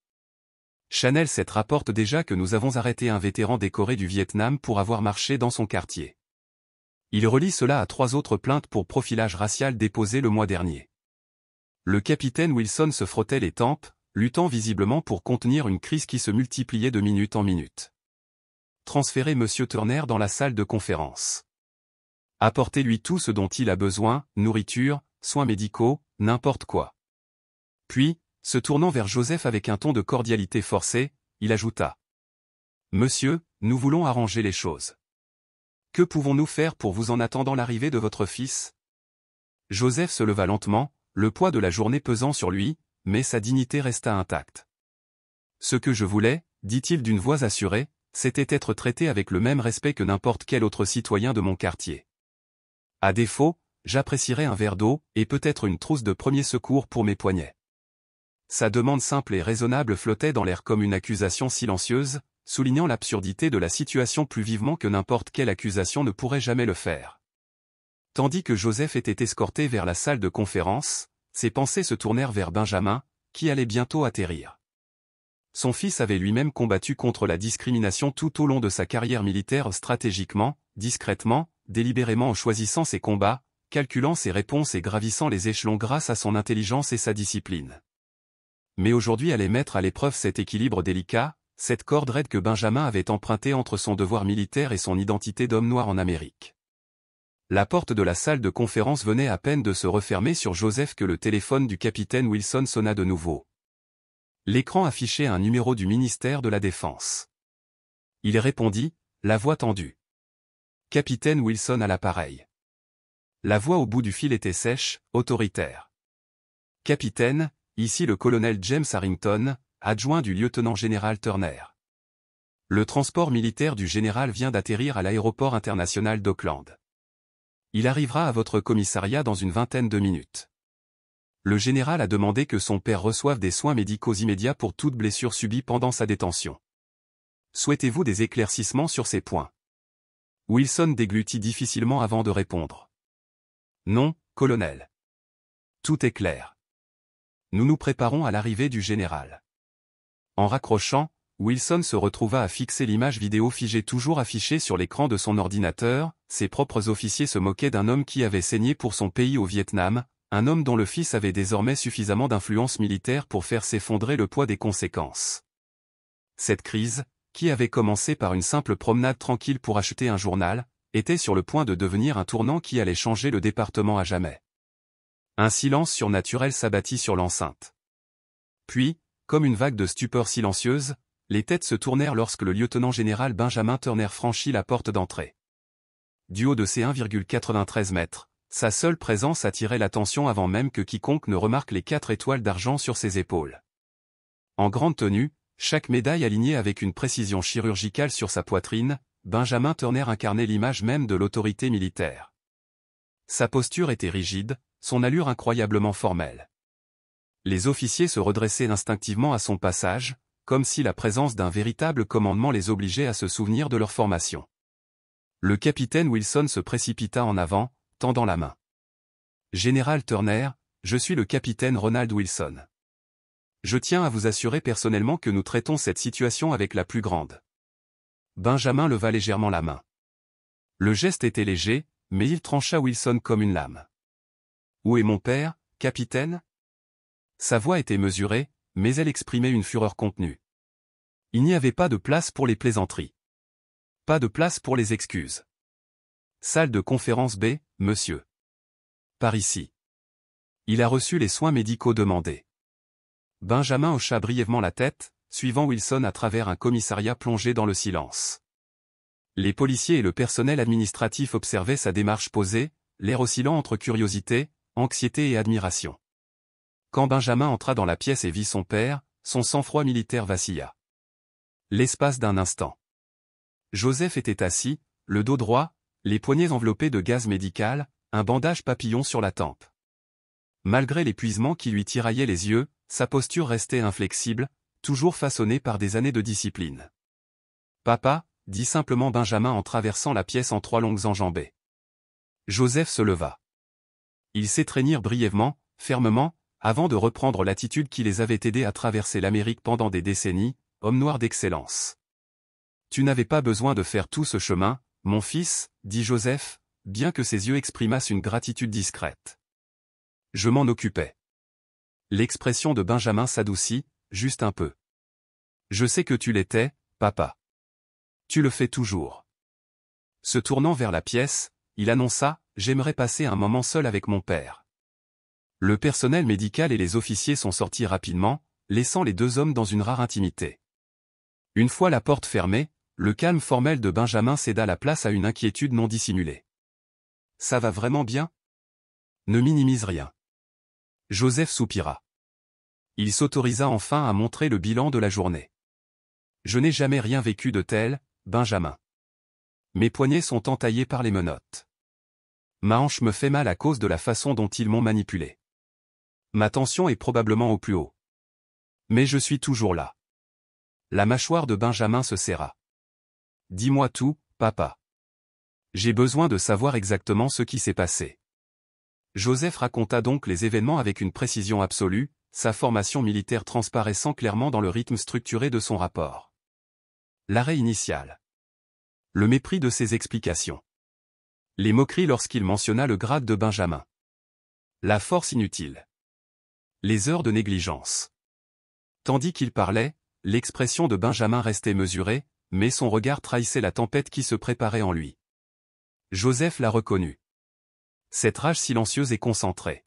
Channel 7 rapporte déjà que nous avons arrêté un vétéran décoré du Vietnam pour avoir marché dans son quartier. Il relie cela à 3 autres plaintes pour profilage racial déposées le mois dernier. » Le capitaine Wilson se frottait les tempes, luttant visiblement pour contenir une crise qui se multipliait de minute en minute. Transférez M. Turner dans la salle de conférence. Apportez-lui tout ce dont il a besoin, nourriture, soins médicaux, n'importe quoi. Puis, se tournant vers Joseph avec un ton de cordialité forcée, il ajouta. « Monsieur, nous voulons arranger les choses. Que pouvons-nous faire pour vous en attendant l'arrivée de votre fils ?» Joseph se leva lentement, le poids de la journée pesant sur lui, mais sa dignité resta intacte. « Ce que je voulais, dit-il d'une voix assurée, c'était être traité avec le même respect que n'importe quel autre citoyen de mon quartier. À défaut, j'apprécierais un verre d'eau, et peut-être une trousse de premier secours pour mes poignets. » Sa demande simple et raisonnable flottait dans l'air comme une accusation silencieuse, soulignant l'absurdité de la situation plus vivement que n'importe quelle accusation ne pourrait jamais le faire. Tandis que Joseph était escorté vers la salle de conférence, ses pensées se tournèrent vers Benjamin, qui allait bientôt atterrir. Son fils avait lui-même combattu contre la discrimination tout au long de sa carrière militaire stratégiquement, discrètement, délibérément en choisissant ses combats, calculant ses réponses et gravissant les échelons grâce à son intelligence et sa discipline. Mais aujourd'hui allait mettre à l'épreuve cet équilibre délicat, cette corde raide que Benjamin avait empruntée entre son devoir militaire et son identité d'homme noir en Amérique. La porte de la salle de conférence venait à peine de se refermer sur Joseph que le téléphone du capitaine Wilson sonna de nouveau. L'écran affichait un numéro du ministère de la Défense. Il répondit, la voix tendue. Capitaine Wilson à l'appareil. La voix au bout du fil était sèche, autoritaire. Capitaine, ici le colonel James Harrington, adjoint du lieutenant-général Turner. Le transport militaire du général vient d'atterrir à l'aéroport international d'Auckland. Il arrivera à votre commissariat dans une vingtaine de minutes. Le général a demandé que son père reçoive des soins médicaux immédiats pour toute blessure subie pendant sa détention. Souhaitez-vous des éclaircissements sur ces points? Wilson déglutit difficilement avant de répondre. Non, colonel. Tout est clair. Nous nous préparons à l'arrivée du général. En raccrochant, Wilson se retrouva à fixer l'image vidéo figée toujours affichée sur l'écran de son ordinateur. Ses propres officiers se moquaient d'un homme qui avait saigné pour son pays au Vietnam, un homme dont le fils avait désormais suffisamment d'influence militaire pour faire s'effondrer le poids des conséquences. Cette crise, qui avait commencé par une simple promenade tranquille pour acheter un journal, était sur le point de devenir un tournant qui allait changer le département à jamais. Un silence surnaturel s'abattit sur l'enceinte. Puis, comme une vague de stupeur silencieuse, les têtes se tournèrent lorsque le lieutenant-général Benjamin Turner franchit la porte d'entrée. Du haut de ses 1,93 mètres, sa seule présence attirait l'attention avant même que quiconque ne remarque les 4 étoiles d'argent sur ses épaules. En grande tenue, chaque médaille alignée avec une précision chirurgicale sur sa poitrine, Benjamin Turner incarnait l'image même de l'autorité militaire. Sa posture était rigide, son allure incroyablement formelle. Les officiers se redressaient instinctivement à son passage, comme si la présence d'un véritable commandement les obligeait à se souvenir de leur formation. Le capitaine Wilson se précipita en avant, tendant la main. « Général Turner, je suis le capitaine Ronald Wilson. Je tiens à vous assurer personnellement que nous traitons cette situation avec la plus grande. » Benjamin leva légèrement la main. Le geste était léger, mais il trancha Wilson comme une lame. « Où est mon père, capitaine ?» Sa voix était mesurée, mais elle exprimait une fureur contenue. Il n'y avait pas de place pour les plaisanteries. Pas de place pour les excuses. Salle de conférence B, monsieur. Par ici. Il a reçu les soins médicaux demandés. Benjamin hocha brièvement la tête, suivant Wilson à travers un commissariat plongé dans le silence. Les policiers et le personnel administratif observaient sa démarche posée, l'air oscillant entre curiosité, anxiété et admiration. Quand Benjamin entra dans la pièce et vit son père, son sang-froid militaire vacilla. L'espace d'un instant. Joseph était assis, le dos droit, les poignets enveloppés de gaz médical, un bandage papillon sur la tempe. Malgré l'épuisement qui lui tiraillait les yeux, sa posture restait inflexible, toujours façonnée par des années de discipline. « Papa » dit simplement Benjamin en traversant la pièce en 3 longues enjambées. Joseph se leva. Ils s'étreignirent brièvement, fermement, avant de reprendre l'attitude qui les avait aidés à traverser l'Amérique pendant des décennies, homme noir d'excellence. « Tu n'avais pas besoin de faire tout ce chemin, mon fils, dit Joseph, bien que ses yeux exprimassent une gratitude discrète. Je m'en occupais. L'expression de Benjamin s'adoucit, juste un peu. Je sais que tu l'étais, papa. Tu le fais toujours. Se tournant vers la pièce, il annonça, j'aimerais passer un moment seul avec mon père. Le personnel médical et les officiers sont sortis rapidement, laissant les 2 hommes dans une rare intimité. Une fois la porte fermée, le calme formel de Benjamin céda la place à une inquiétude non dissimulée. Ça va vraiment bien? Ne minimise rien. Joseph soupira. Il s'autorisa enfin à montrer le bilan de la journée. Je n'ai jamais rien vécu de tel, Benjamin. Mes poignets sont entaillés par les menottes. Ma hanche me fait mal à cause de la façon dont ils m'ont manipulé. Ma tension est probablement au plus haut. Mais je suis toujours là. La mâchoire de Benjamin se serra. « Dis-moi tout, papa. J'ai besoin de savoir exactement ce qui s'est passé. » Joseph raconta donc les événements avec une précision absolue, sa formation militaire transparaissant clairement dans le rythme structuré de son rapport. L'arrêt initial. Le mépris de ses explications. Les moqueries lorsqu'il mentionna le grade de Benjamin. La force inutile. Les heures de négligence. Tandis qu'il parlait, l'expression de Benjamin restait mesurée, mais son regard trahissait la tempête qui se préparait en lui. Joseph la reconnut. Cette rage silencieuse et concentrée.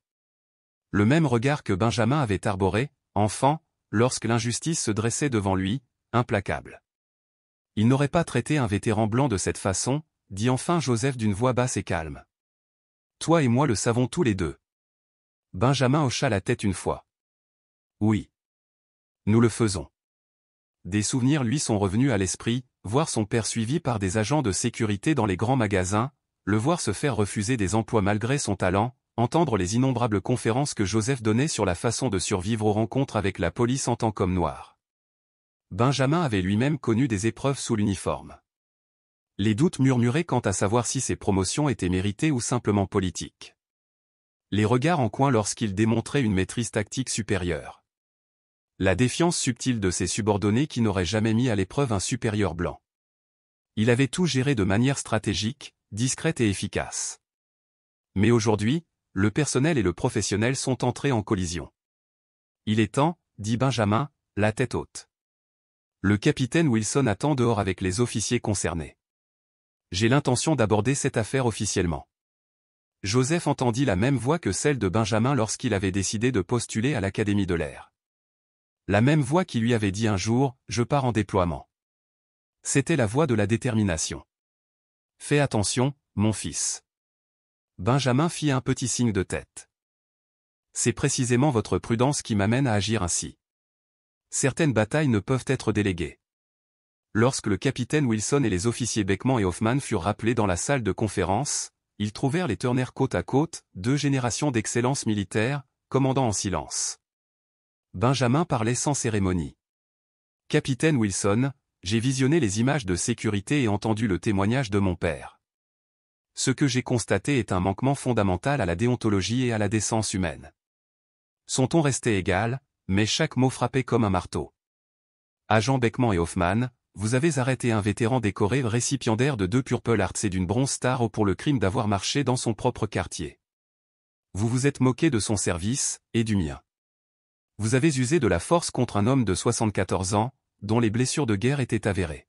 Le même regard que Benjamin avait arboré, enfant, lorsque l'injustice se dressait devant lui, implacable. Il n'aurait pas traité un vétéran blanc de cette façon, dit enfin Joseph d'une voix basse et calme. Toi et moi le savons tous les deux. Benjamin hocha la tête une fois. Oui. Nous le faisons. Des souvenirs lui sont revenus à l'esprit, voir son père suivi par des agents de sécurité dans les grands magasins, le voir se faire refuser des emplois malgré son talent, entendre les innombrables conférences que Joseph donnait sur la façon de survivre aux rencontres avec la police en tant qu'homme noir. Benjamin avait lui-même connu des épreuves sous l'uniforme. Les doutes murmuraient quant à savoir si ses promotions étaient méritées ou simplement politiques. Les regards en coin lorsqu'il démontrait une maîtrise tactique supérieure. La défiance subtile de ses subordonnés qui n'auraient jamais mis à l'épreuve un supérieur blanc. Il avait tout géré de manière stratégique, discrète et efficace. Mais aujourd'hui, le personnel et le professionnel sont entrés en collision. Il est temps, dit Benjamin, la tête haute. Le capitaine Wilson attend dehors avec les officiers concernés. J'ai l'intention d'aborder cette affaire officiellement. Joseph entendit la même voix que celle de Benjamin lorsqu'il avait décidé de postuler à l'Académie de l'air. La même voix qui lui avait dit un jour, « Je pars en déploiement ». C'était la voix de la détermination. « Fais attention, mon fils. » Benjamin fit un petit signe de tête. « C'est précisément votre prudence qui m'amène à agir ainsi. Certaines batailles ne peuvent être déléguées. » Lorsque le capitaine Wilson et les officiers Beckman et Hoffman furent rappelés dans la salle de conférence, ils trouvèrent les Turner côte à côte, deux générations d'excellence militaire, commandant en silence. Benjamin parlait sans cérémonie. « Capitaine Wilson, j'ai visionné les images de sécurité et entendu le témoignage de mon père. Ce que j'ai constaté est un manquement fondamental à la déontologie et à la décence humaine. Son ton restait égal, mais chaque mot frappait comme un marteau. Agents Beckman et Hoffman, vous avez arrêté un vétéran décoré récipiendaire de 2 Purple Hearts et d'une Bronze Star pour le crime d'avoir marché dans son propre quartier. Vous vous êtes moqué de son service, et du mien. Vous avez usé de la force contre un homme de 74 ans, dont les blessures de guerre étaient avérées.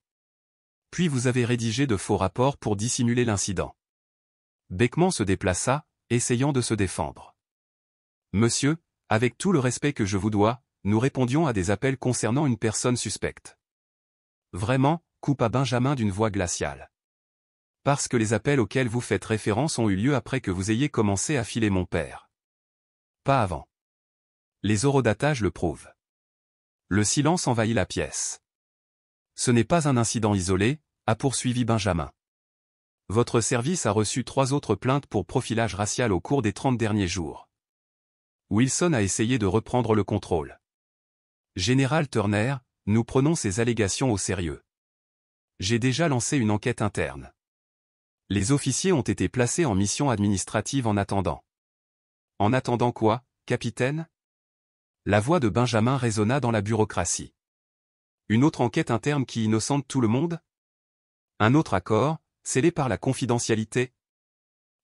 Puis vous avez rédigé de faux rapports pour dissimuler l'incident. » Beckman se déplaça, essayant de se défendre. « Monsieur, avec tout le respect que je vous dois, nous répondions à des appels concernant une personne suspecte. » « Vraiment, coupa Benjamin d'une voix glaciale. « Parce que les appels auxquels vous faites référence ont eu lieu après que vous ayez commencé à filer mon père. Pas avant. Les horodatages le prouvent. » Le silence envahit la pièce. « Ce n'est pas un incident isolé, » a poursuivi Benjamin. « Votre service a reçu 3 autres plaintes pour profilage racial au cours des 30 derniers jours. » Wilson a essayé de reprendre le contrôle. « Général Turner, nous prenons ces allégations au sérieux. J'ai déjà lancé une enquête interne. Les officiers ont été placés en mission administrative en attendant. » « En attendant quoi, capitaine ?» La voix de Benjamin résonna dans la bureaucratie. « Une autre enquête interne qui innocente tout le monde ? Un autre accord, scellé par la confidentialité ?»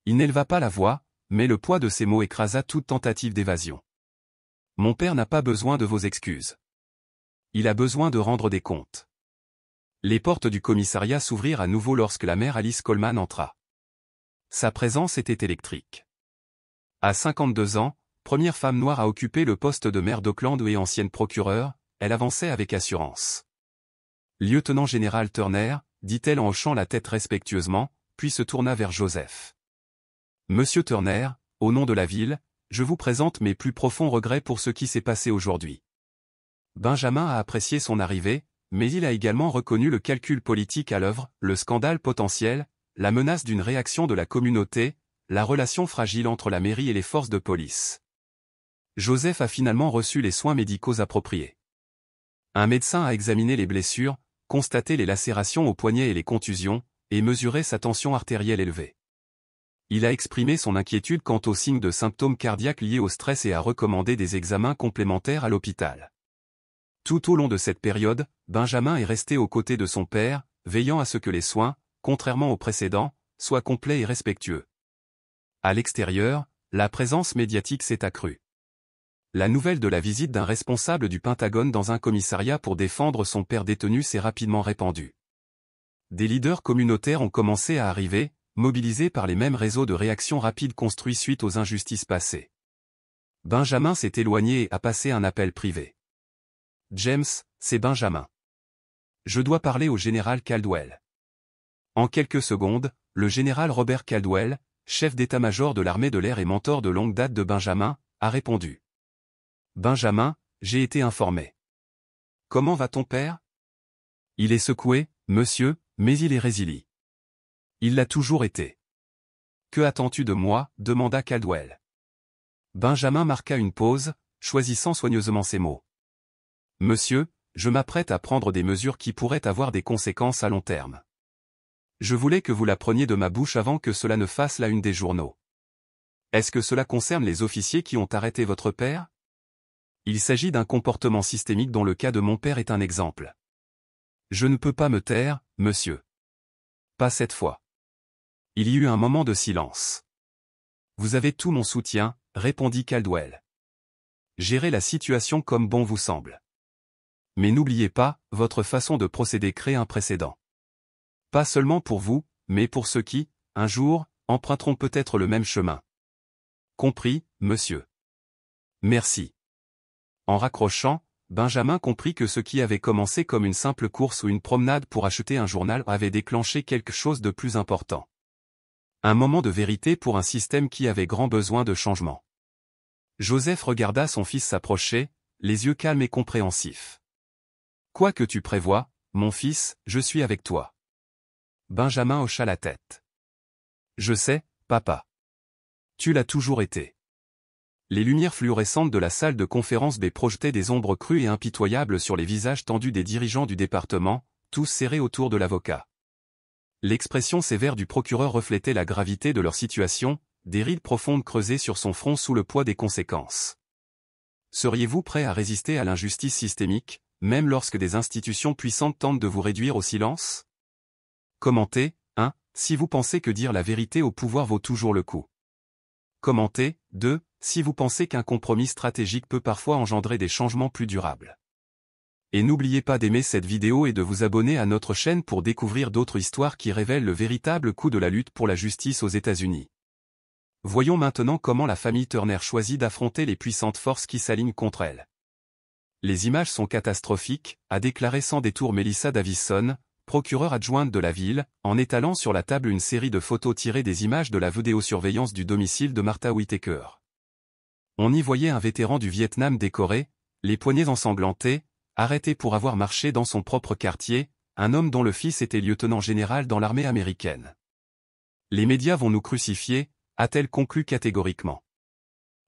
Il n'éleva pas la voix, mais le poids de ses mots écrasa toute tentative d'évasion. « Mon père n'a pas besoin de vos excuses. Il a besoin de rendre des comptes. » Les portes du commissariat s'ouvrirent à nouveau lorsque la mère Alice Coleman entra. Sa présence était électrique. À 52 ans, première femme noire à occuper le poste de maire d'Auckland et ancienne procureure, elle avançait avec assurance. « Lieutenant général Turner », dit-elle en hochant la tête respectueusement, puis se tourna vers Joseph. « Monsieur Turner, au nom de la ville, je vous présente mes plus profonds regrets pour ce qui s'est passé aujourd'hui. » Benjamin a apprécié son arrivée, mais il a également reconnu le calcul politique à l'œuvre, le scandale potentiel, la menace d'une réaction de la communauté, la relation fragile entre la mairie et les forces de police. Joseph a finalement reçu les soins médicaux appropriés. Un médecin a examiné les blessures, constaté les lacérations au poignet et les contusions, et mesuré sa tension artérielle élevée. Il a exprimé son inquiétude quant aux signes de symptômes cardiaques liés au stress et a recommandé des examens complémentaires à l'hôpital. Tout au long de cette période, Benjamin est resté aux côtés de son père, veillant à ce que les soins, contrairement aux précédents, soient complets et respectueux. À l'extérieur, la présence médiatique s'est accrue. La nouvelle de la visite d'un responsable du Pentagone dans un commissariat pour défendre son père détenu s'est rapidement répandue. Des leaders communautaires ont commencé à arriver, mobilisés par les mêmes réseaux de réaction rapide construits suite aux injustices passées. Benjamin s'est éloigné et a passé un appel privé. « James, c'est Benjamin. Je dois parler au général Caldwell. » En quelques secondes, le général Robert Caldwell, chef d'état-major de l'armée de l'air et mentor de longue date de Benjamin, a répondu. « Benjamin, j'ai été informé. Comment va ton père ? Il est secoué, monsieur, mais il est résilient. Il l'a toujours été. Que attends-tu de moi ? Demanda Caldwell. Benjamin marqua une pause, choisissant soigneusement ses mots. Monsieur, je m'apprête à prendre des mesures qui pourraient avoir des conséquences à long terme. Je voulais que vous la preniez de ma bouche avant que cela ne fasse la une des journaux. Est-ce que cela concerne les officiers qui ont arrêté votre père ? Il s'agit d'un comportement systémique dont le cas de mon père est un exemple. Je ne peux pas me taire, monsieur. Pas cette fois. Il y eut un moment de silence. Vous avez tout mon soutien, répondit Caldwell. Gérez la situation comme bon vous semble. Mais n'oubliez pas, votre façon de procéder crée un précédent. Pas seulement pour vous, mais pour ceux qui, un jour, emprunteront peut-être le même chemin. Compris, monsieur. Merci. En raccrochant, Benjamin comprit que ce qui avait commencé comme une simple course ou une promenade pour acheter un journal avait déclenché quelque chose de plus important. Un moment de vérité pour un système qui avait grand besoin de changement. Joseph regarda son fils s'approcher, les yeux calmes et compréhensifs. « Quoi que tu prévois, mon fils, je suis avec toi. » Benjamin hocha la tête. « Je sais, papa. Tu l'as toujours été. » Les lumières fluorescentes de la salle de conférence B projetaient des ombres crues et impitoyables sur les visages tendus des dirigeants du département, tous serrés autour de l'avocat. L'expression sévère du procureur reflétait la gravité de leur situation, des rides profondes creusées sur son front sous le poids des conséquences. Seriez-vous prêt à résister à l'injustice systémique, même lorsque des institutions puissantes tentent de vous réduire au silence ? Commentez, 1. Si vous pensez que dire la vérité au pouvoir vaut toujours le coup. Commentez, 2. Si vous pensez qu'un compromis stratégique peut parfois engendrer des changements plus durables. Et n'oubliez pas d'aimer cette vidéo et de vous abonner à notre chaîne pour découvrir d'autres histoires qui révèlent le véritable coût de la lutte pour la justice aux États-Unis. Voyons maintenant comment la famille Turner choisit d'affronter les puissantes forces qui s'alignent contre elle. Les images sont catastrophiques, a déclaré sans détour Melissa Davison, procureure adjointe de la ville, en étalant sur la table une série de photos tirées des images de la vidéosurveillance du domicile de Martha Whitaker. On y voyait un vétéran du Vietnam décoré, les poignets ensanglantés, arrêté pour avoir marché dans son propre quartier, un homme dont le fils était lieutenant général dans l'armée américaine. Les médias vont nous crucifier, a-t-elle conclu catégoriquement.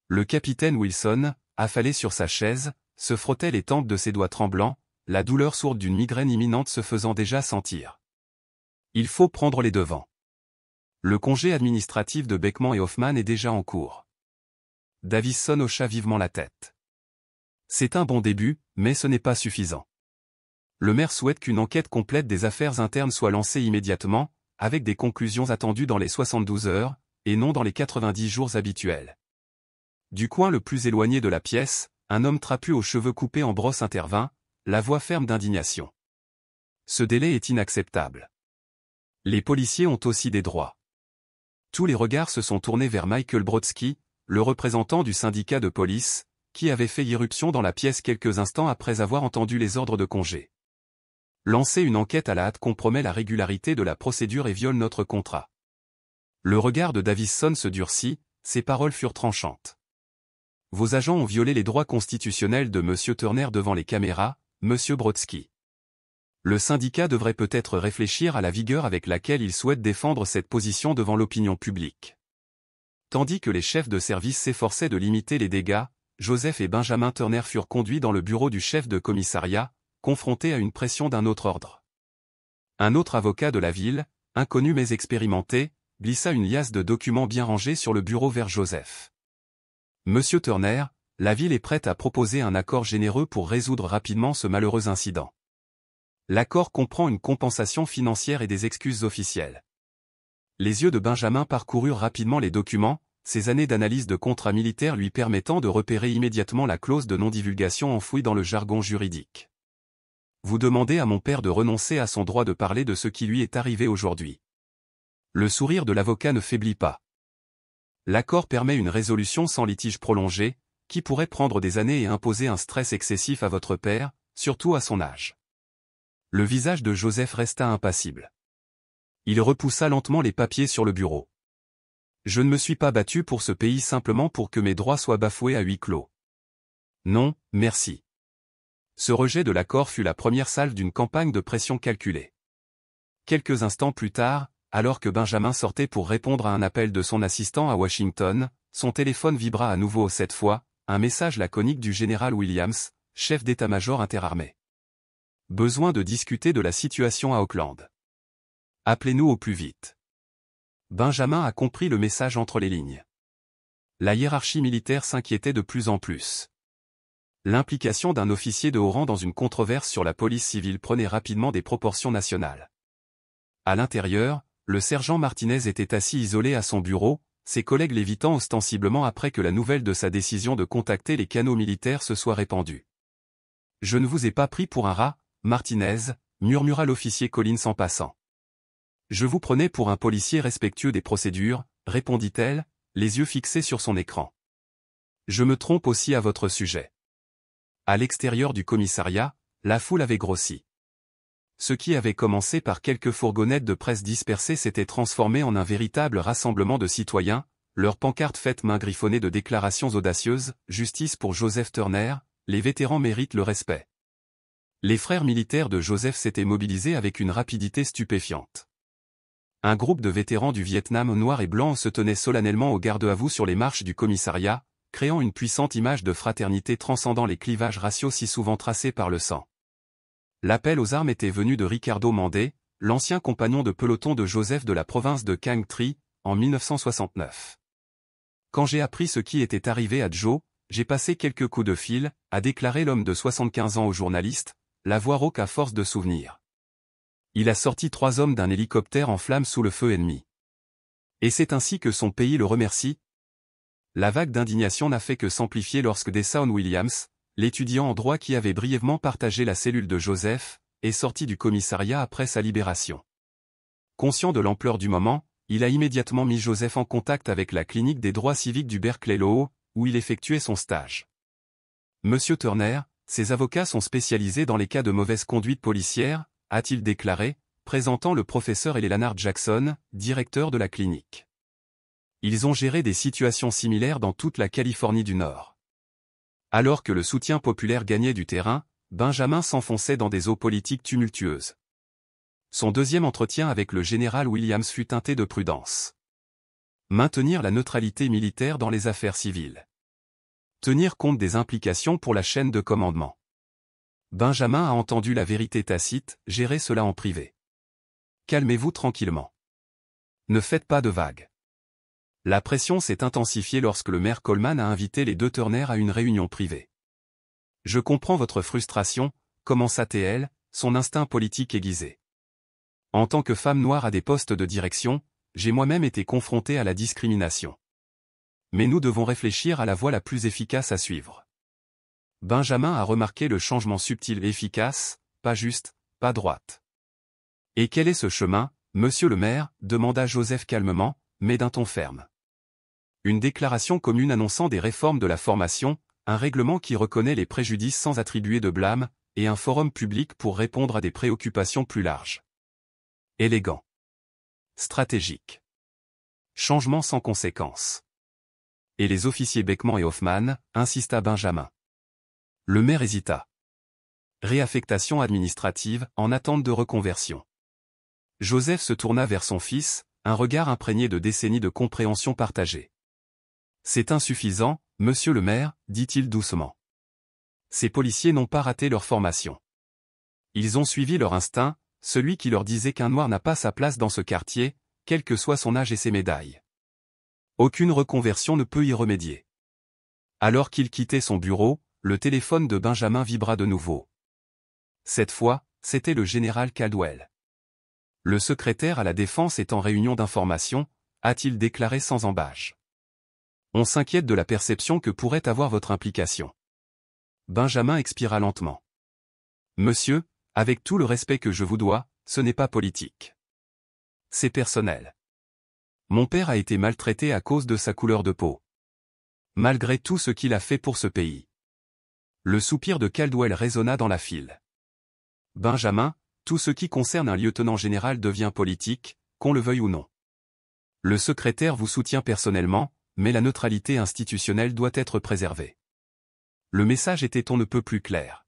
Le capitaine Wilson, affalé sur sa chaise, se frottait les tempes de ses doigts tremblants, la douleur sourde d'une migraine imminente se faisant déjà sentir. Il faut prendre les devants. Le congé administratif de Beckman et Hoffman est déjà en cours. Davison hocha vivement la tête. C'est un bon début, mais ce n'est pas suffisant. Le maire souhaite qu'une enquête complète des affaires internes soit lancée immédiatement, avec des conclusions attendues dans les 72 heures, et non dans les 90 jours habituels. Du coin le plus éloigné de la pièce, un homme trapu aux cheveux coupés en brosse intervint, la voix ferme d'indignation. Ce délai est inacceptable. Les policiers ont aussi des droits. Tous les regards se sont tournés vers Michael Brodsky, le représentant du syndicat de police, qui avait fait irruption dans la pièce quelques instants après avoir entendu les ordres de congé. Lancer une enquête à la hâte compromet la régularité de la procédure et viole notre contrat. Le regard de Davison se durcit, ses paroles furent tranchantes. Vos agents ont violé les droits constitutionnels de M. Turner devant les caméras, M. Brodsky. Le syndicat devrait peut-être réfléchir à la vigueur avec laquelle il souhaite défendre cette position devant l'opinion publique. Tandis que les chefs de service s'efforçaient de limiter les dégâts, Joseph et Benjamin Turner furent conduits dans le bureau du chef de commissariat, confronté à une pression d'un autre ordre. Un autre avocat de la ville, inconnu mais expérimenté, glissa une liasse de documents bien rangés sur le bureau vers Joseph. Monsieur Turner, la ville est prête à proposer un accord généreux pour résoudre rapidement ce malheureux incident. L'accord comprend une compensation financière et des excuses officielles. Les yeux de Benjamin parcoururent rapidement les documents, ces années d'analyse de contrats militaires lui permettant de repérer immédiatement la clause de non-divulgation enfouie dans le jargon juridique. Vous demandez à mon père de renoncer à son droit de parler de ce qui lui est arrivé aujourd'hui. Le sourire de l'avocat ne faiblit pas. L'accord permet une résolution sans litige prolongé, qui pourrait prendre des années et imposer un stress excessif à votre père, surtout à son âge. Le visage de Joseph resta impassible. Il repoussa lentement les papiers sur le bureau. Je ne me suis pas battu pour ce pays simplement pour que mes droits soient bafoués à huis clos. Non, merci. Ce rejet de l'accord fut la première salve d'une campagne de pression calculée. Quelques instants plus tard, alors que Benjamin sortait pour répondre à un appel de son assistant à Washington, son téléphone vibra à nouveau cette fois, un message laconique du général Williams, chef d'état-major interarmé. Besoin de discuter de la situation à Auckland. Appelez-nous au plus vite. Benjamin a compris le message entre les lignes. La hiérarchie militaire s'inquiétait de plus en plus. L'implication d'un officier de haut rang dans une controverse sur la police civile prenait rapidement des proportions nationales. À l'intérieur, le sergent Martinez était assis isolé à son bureau, ses collègues l'évitant ostensiblement après que la nouvelle de sa décision de contacter les canaux militaires se soit répandue. « Je ne vous ai pas pris pour un rat, Martinez », murmura l'officier Collins en passant. « Je vous prenais pour un policier respectueux des procédures », répondit-elle, les yeux fixés sur son écran. « Je me trompe aussi à votre sujet. » À l'extérieur du commissariat, la foule avait grossi. Ce qui avait commencé par quelques fourgonnettes de presse dispersées s'était transformé en un véritable rassemblement de citoyens, leurs pancartes faites main griffonnées de déclarations audacieuses, « Justice pour Joseph Turner, les vétérans méritent le respect ». Les frères militaires de Joseph s'étaient mobilisés avec une rapidité stupéfiante. Un groupe de vétérans du Vietnam noir et blanc se tenait solennellement au garde-à-vous sur les marches du commissariat, créant une puissante image de fraternité transcendant les clivages raciaux si souvent tracés par le sang. L'appel aux armes était venu de Ricardo Mandé, l'ancien compagnon de peloton de Joseph de la province de Quang Tri, en 1969. Quand j'ai appris ce qui était arrivé à Joe, j'ai passé quelques coups de fil, a déclaré l'homme de 75 ans au journaliste, la voix rauque à force de souvenirs. Il a sorti 3 hommes d'un hélicoptère en flammes sous le feu ennemi. Et c'est ainsi que son pays le remercie. La vague d'indignation n'a fait que s'amplifier lorsque Deshaun Williams, l'étudiant en droit qui avait brièvement partagé la cellule de Joseph, est sorti du commissariat après sa libération. Conscient de l'ampleur du moment, il a immédiatement mis Joseph en contact avec la clinique des droits civiques du Berkeley Law, où il effectuait son stage. Monsieur Turner, ses avocats sont spécialisés dans les cas de mauvaise conduite policière, a-t-il déclaré, présentant le professeur Eleanor Jackson, directeur de la clinique. Ils ont géré des situations similaires dans toute la Californie du Nord. Alors que le soutien populaire gagnait du terrain, Benjamin s'enfonçait dans des eaux politiques tumultueuses. Son deuxième entretien avec le général Williams fut teinté de prudence. Maintenir la neutralité militaire dans les affaires civiles. Tenir compte des implications pour la chaîne de commandement. Benjamin a entendu la vérité tacite, gérez cela en privé. Calmez-vous tranquillement. Ne faites pas de vagues. La pression s'est intensifiée lorsque le maire Coleman a invité les deux Turner à une réunion privée. Je comprends votre frustration, commença-t-elle, son instinct politique aiguisé. En tant que femme noire à des postes de direction, j'ai moi-même été confrontée à la discrimination. Mais nous devons réfléchir à la voie la plus efficace à suivre. Benjamin a remarqué le changement subtil et efficace, pas juste, pas droite. Et quel est ce chemin, monsieur le maire, demanda Joseph calmement, mais d'un ton ferme. Une déclaration commune annonçant des réformes de la formation, un règlement qui reconnaît les préjudices sans attribuer de blâme, et un forum public pour répondre à des préoccupations plus larges. Élégant. Stratégique. Changement sans conséquence. Et les officiers Beckman et Hoffman, insista Benjamin. Le maire hésita. Réaffectation administrative, en attente de reconversion. Joseph se tourna vers son fils, un regard imprégné de décennies de compréhension partagée. C'est insuffisant, monsieur le maire, dit-il doucement. Ces policiers n'ont pas raté leur formation. Ils ont suivi leur instinct, celui qui leur disait qu'un noir n'a pas sa place dans ce quartier, quel que soit son âge et ses médailles. Aucune reconversion ne peut y remédier. Alors qu'il quittait son bureau, le téléphone de Benjamin vibra de nouveau. Cette fois, c'était le général Caldwell. Le secrétaire à la Défense est en réunion d'information, a-t-il déclaré sans ambages. On s'inquiète de la perception que pourrait avoir votre implication. Benjamin expira lentement. Monsieur, avec tout le respect que je vous dois, ce n'est pas politique. C'est personnel. Mon père a été maltraité à cause de sa couleur de peau. Malgré tout ce qu'il a fait pour ce pays. Le soupir de Caldwell résonna dans la file. Benjamin, tout ce qui concerne un lieutenant général devient politique, qu'on le veuille ou non. Le secrétaire vous soutient personnellement, mais la neutralité institutionnelle doit être préservée. Le message était on ne peut plus clair.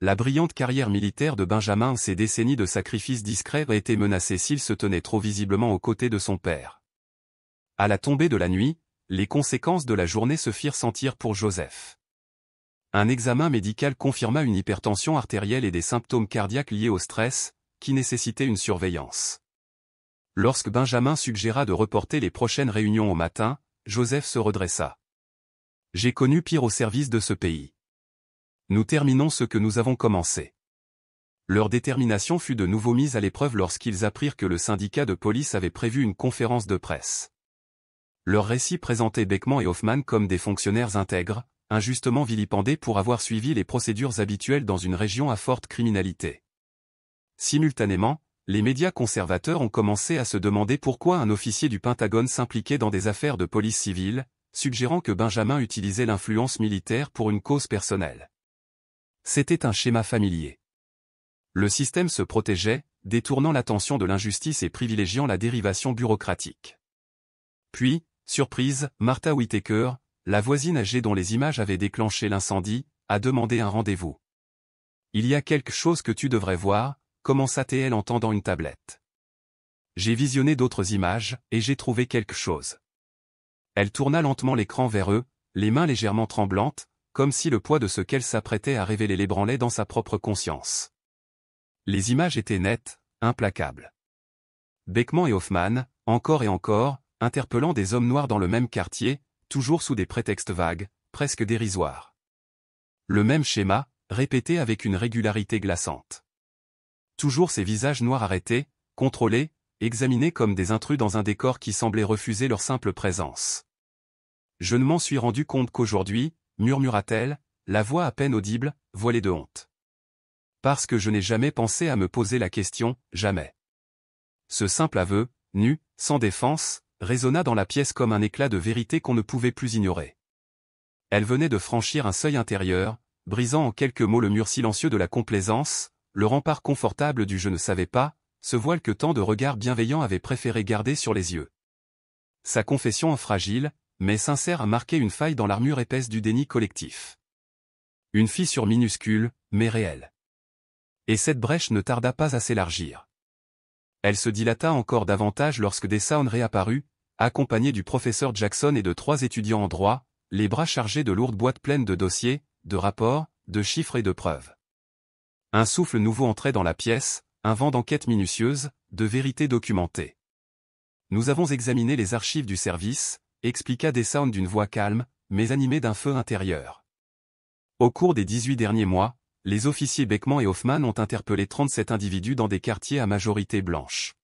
La brillante carrière militaire de Benjamin, ses décennies de sacrifices discrets a été menacée s'il se tenait trop visiblement aux côtés de son père. À la tombée de la nuit, les conséquences de la journée se firent sentir pour Joseph. Un examen médical confirma une hypertension artérielle et des symptômes cardiaques liés au stress, qui nécessitaient une surveillance. Lorsque Benjamin suggéra de reporter les prochaines réunions au matin, Joseph se redressa. J'ai connu pire au service de ce pays. Nous terminons ce que nous avons commencé. Leur détermination fut de nouveau mise à l'épreuve lorsqu'ils apprirent que le syndicat de police avait prévu une conférence de presse. Leur récit présentait Beckman et Hoffman comme des fonctionnaires intègres, injustement vilipendés pour avoir suivi les procédures habituelles dans une région à forte criminalité. Simultanément, les médias conservateurs ont commencé à se demander pourquoi un officier du Pentagone s'impliquait dans des affaires de police civile, suggérant que Benjamin utilisait l'influence militaire pour une cause personnelle. C'était un schéma familier. Le système se protégeait, détournant l'attention de l'injustice et privilégiant la dérivation bureaucratique. Puis, surprise, Martha Whittaker, la voisine âgée dont les images avaient déclenché l'incendie, a demandé un rendez-vous. Il y a quelque chose que tu devrais voir, commença-t-elle en tendant une tablette. J'ai visionné d'autres images, et j'ai trouvé quelque chose. Elle tourna lentement l'écran vers eux, les mains légèrement tremblantes, comme si le poids de ce qu'elle s'apprêtait à révéler l'ébranlait dans sa propre conscience. Les images étaient nettes, implacables. Beckman et Hoffman, encore et encore, interpellant des hommes noirs dans le même quartier, toujours sous des prétextes vagues, presque dérisoires. Le même schéma, répété avec une régularité glaçante. Toujours ces visages noirs arrêtés, contrôlés, examinés comme des intrus dans un décor qui semblait refuser leur simple présence. Je ne m'en suis rendu compte qu'aujourd'hui, murmura-t-elle, la voix à peine audible, voilée de honte. Parce que je n'ai jamais pensé à me poser la question, jamais. Ce simple aveu, nu, sans défense, résonna dans la pièce comme un éclat de vérité qu'on ne pouvait plus ignorer. Elle venait de franchir un seuil intérieur, brisant en quelques mots le mur silencieux de la complaisance, le rempart confortable du je ne savais pas, ce voile que tant de regards bienveillants avaient préféré garder sur les yeux. Sa confession fragile, mais sincère a marqué une faille dans l'armure épaisse du déni collectif. Une fissure minuscule, mais réelle. Et cette brèche ne tarda pas à s'élargir. Elle se dilata encore davantage lorsque Deshaun réapparut, accompagné du professeur Jackson et de 3 étudiants en droit, les bras chargés de lourdes boîtes pleines de dossiers, de rapports, de chiffres et de preuves. Un souffle nouveau entrait dans la pièce, un vent d'enquête minutieuse, de vérité documentée. Nous avons examiné les archives du service, expliqua Deshaun d'une voix calme, mais animée d'un feu intérieur. Au cours des 18 derniers mois, les officiers Beckman et Hoffman ont interpellé 37 individus dans des quartiers à majorité blanche.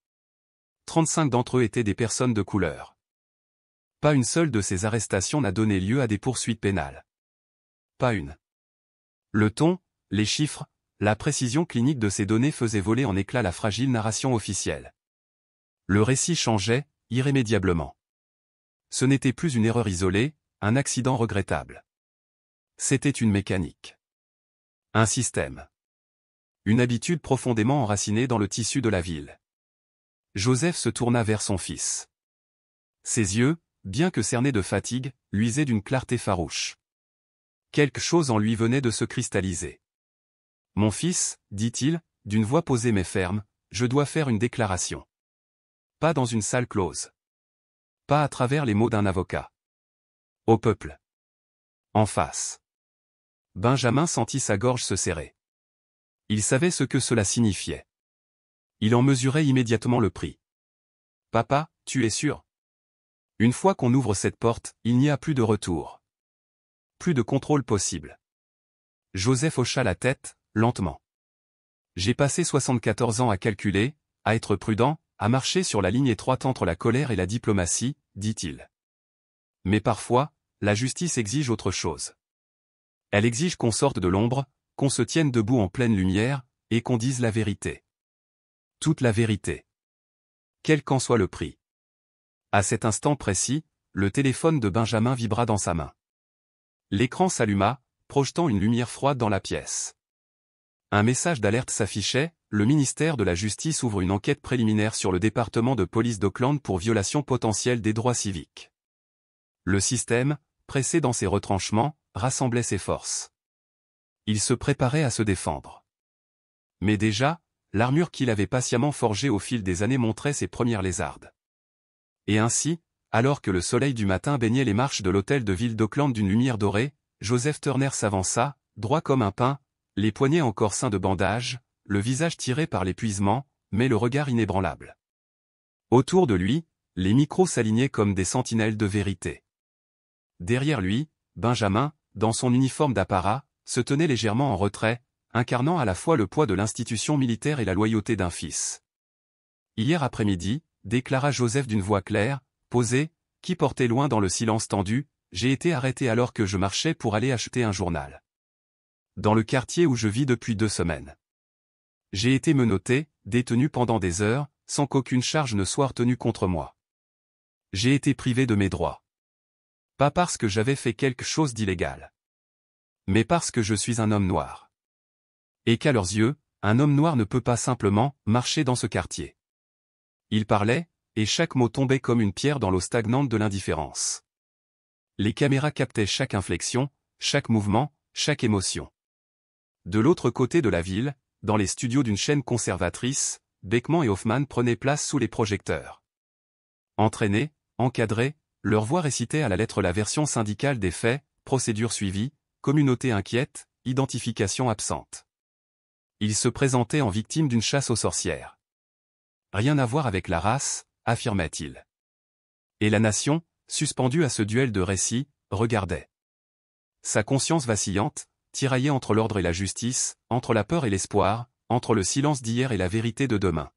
35 d'entre eux étaient des personnes de couleur. Pas une seule de ces arrestations n'a donné lieu à des poursuites pénales. Pas une. Le ton, les chiffres, la précision clinique de ces données faisaient voler en éclats la fragile narration officielle. Le récit changeait, irrémédiablement. Ce n'était plus une erreur isolée, un accident regrettable. C'était une mécanique. Un système. Une habitude profondément enracinée dans le tissu de la ville. Joseph se tourna vers son fils. Ses yeux, bien que cernés de fatigue, luisaient d'une clarté farouche. Quelque chose en lui venait de se cristalliser. « Mon fils, dit-il, d'une voix posée mais ferme, je dois faire une déclaration. Pas dans une salle close. Pas à travers les mots d'un avocat. Au peuple. En face. » Benjamin sentit sa gorge se serrer. Il savait ce que cela signifiait. Il en mesurait immédiatement le prix. « Papa, tu es sûr ? Une fois qu'on ouvre cette porte, il n'y a plus de retour. Plus de contrôle possible. » Joseph hocha la tête, lentement. « J'ai passé 74 ans à calculer, à être prudent, à marcher sur la ligne étroite entre la colère et la diplomatie, dit-il. Mais parfois, la justice exige autre chose. Elle exige qu'on sorte de l'ombre, qu'on se tienne debout en pleine lumière, et qu'on dise la vérité. Toute la vérité. Quel qu'en soit le prix. » À cet instant précis, le téléphone de Benjamin vibra dans sa main. L'écran s'alluma, projetant une lumière froide dans la pièce. Un message d'alerte s'affichait, le ministère de la Justice ouvre une enquête préliminaire sur le département de police d'Auckland pour violation potentielle des droits civiques. Le système, pressé dans ses retranchements, rassemblait ses forces. Il se préparait à se défendre. Mais déjà, l'armure qu'il avait patiemment forgée au fil des années montrait ses premières lézardes. Et ainsi, alors que le soleil du matin baignait les marches de l'hôtel de ville d'Auckland d'une lumière dorée, Joseph Turner s'avança, droit comme un pin, les poignets encore ceints de bandages, le visage tiré par l'épuisement, mais le regard inébranlable. Autour de lui, les micros s'alignaient comme des sentinelles de vérité. Derrière lui, Benjamin, dans son uniforme d'apparat, se tenait légèrement en retrait, incarnant à la fois le poids de l'institution militaire et la loyauté d'un fils. Hier après-midi, déclara Joseph d'une voix claire, posée, qui portait loin dans le silence tendu, j'ai été arrêté alors que je marchais pour aller acheter un journal. Dans le quartier où je vis depuis 2 semaines. J'ai été menotté, détenu pendant des heures, sans qu'aucune charge ne soit retenue contre moi. J'ai été privé de mes droits. Pas parce que j'avais fait quelque chose d'illégal. Mais parce que je suis un homme noir. Et qu'à leurs yeux, un homme noir ne peut pas simplement marcher dans ce quartier. Il parlait, et chaque mot tombait comme une pierre dans l'eau stagnante de l'indifférence. Les caméras captaient chaque inflexion, chaque mouvement, chaque émotion. De l'autre côté de la ville, dans les studios d'une chaîne conservatrice, Beckman et Hoffman prenaient place sous les projecteurs. Entraînés, encadrés, leur voix récitait à la lettre la version syndicale des faits, procédure suivie, communauté inquiète, identification absente. Ils se présentaient en victimes d'une chasse aux sorcières. Rien à voir avec la race, affirmait-il. Et la nation, suspendue à ce duel de récits, regardait. Sa conscience vacillante, tiraillée entre l'ordre et la justice, entre la peur et l'espoir, entre le silence d'hier et la vérité de demain.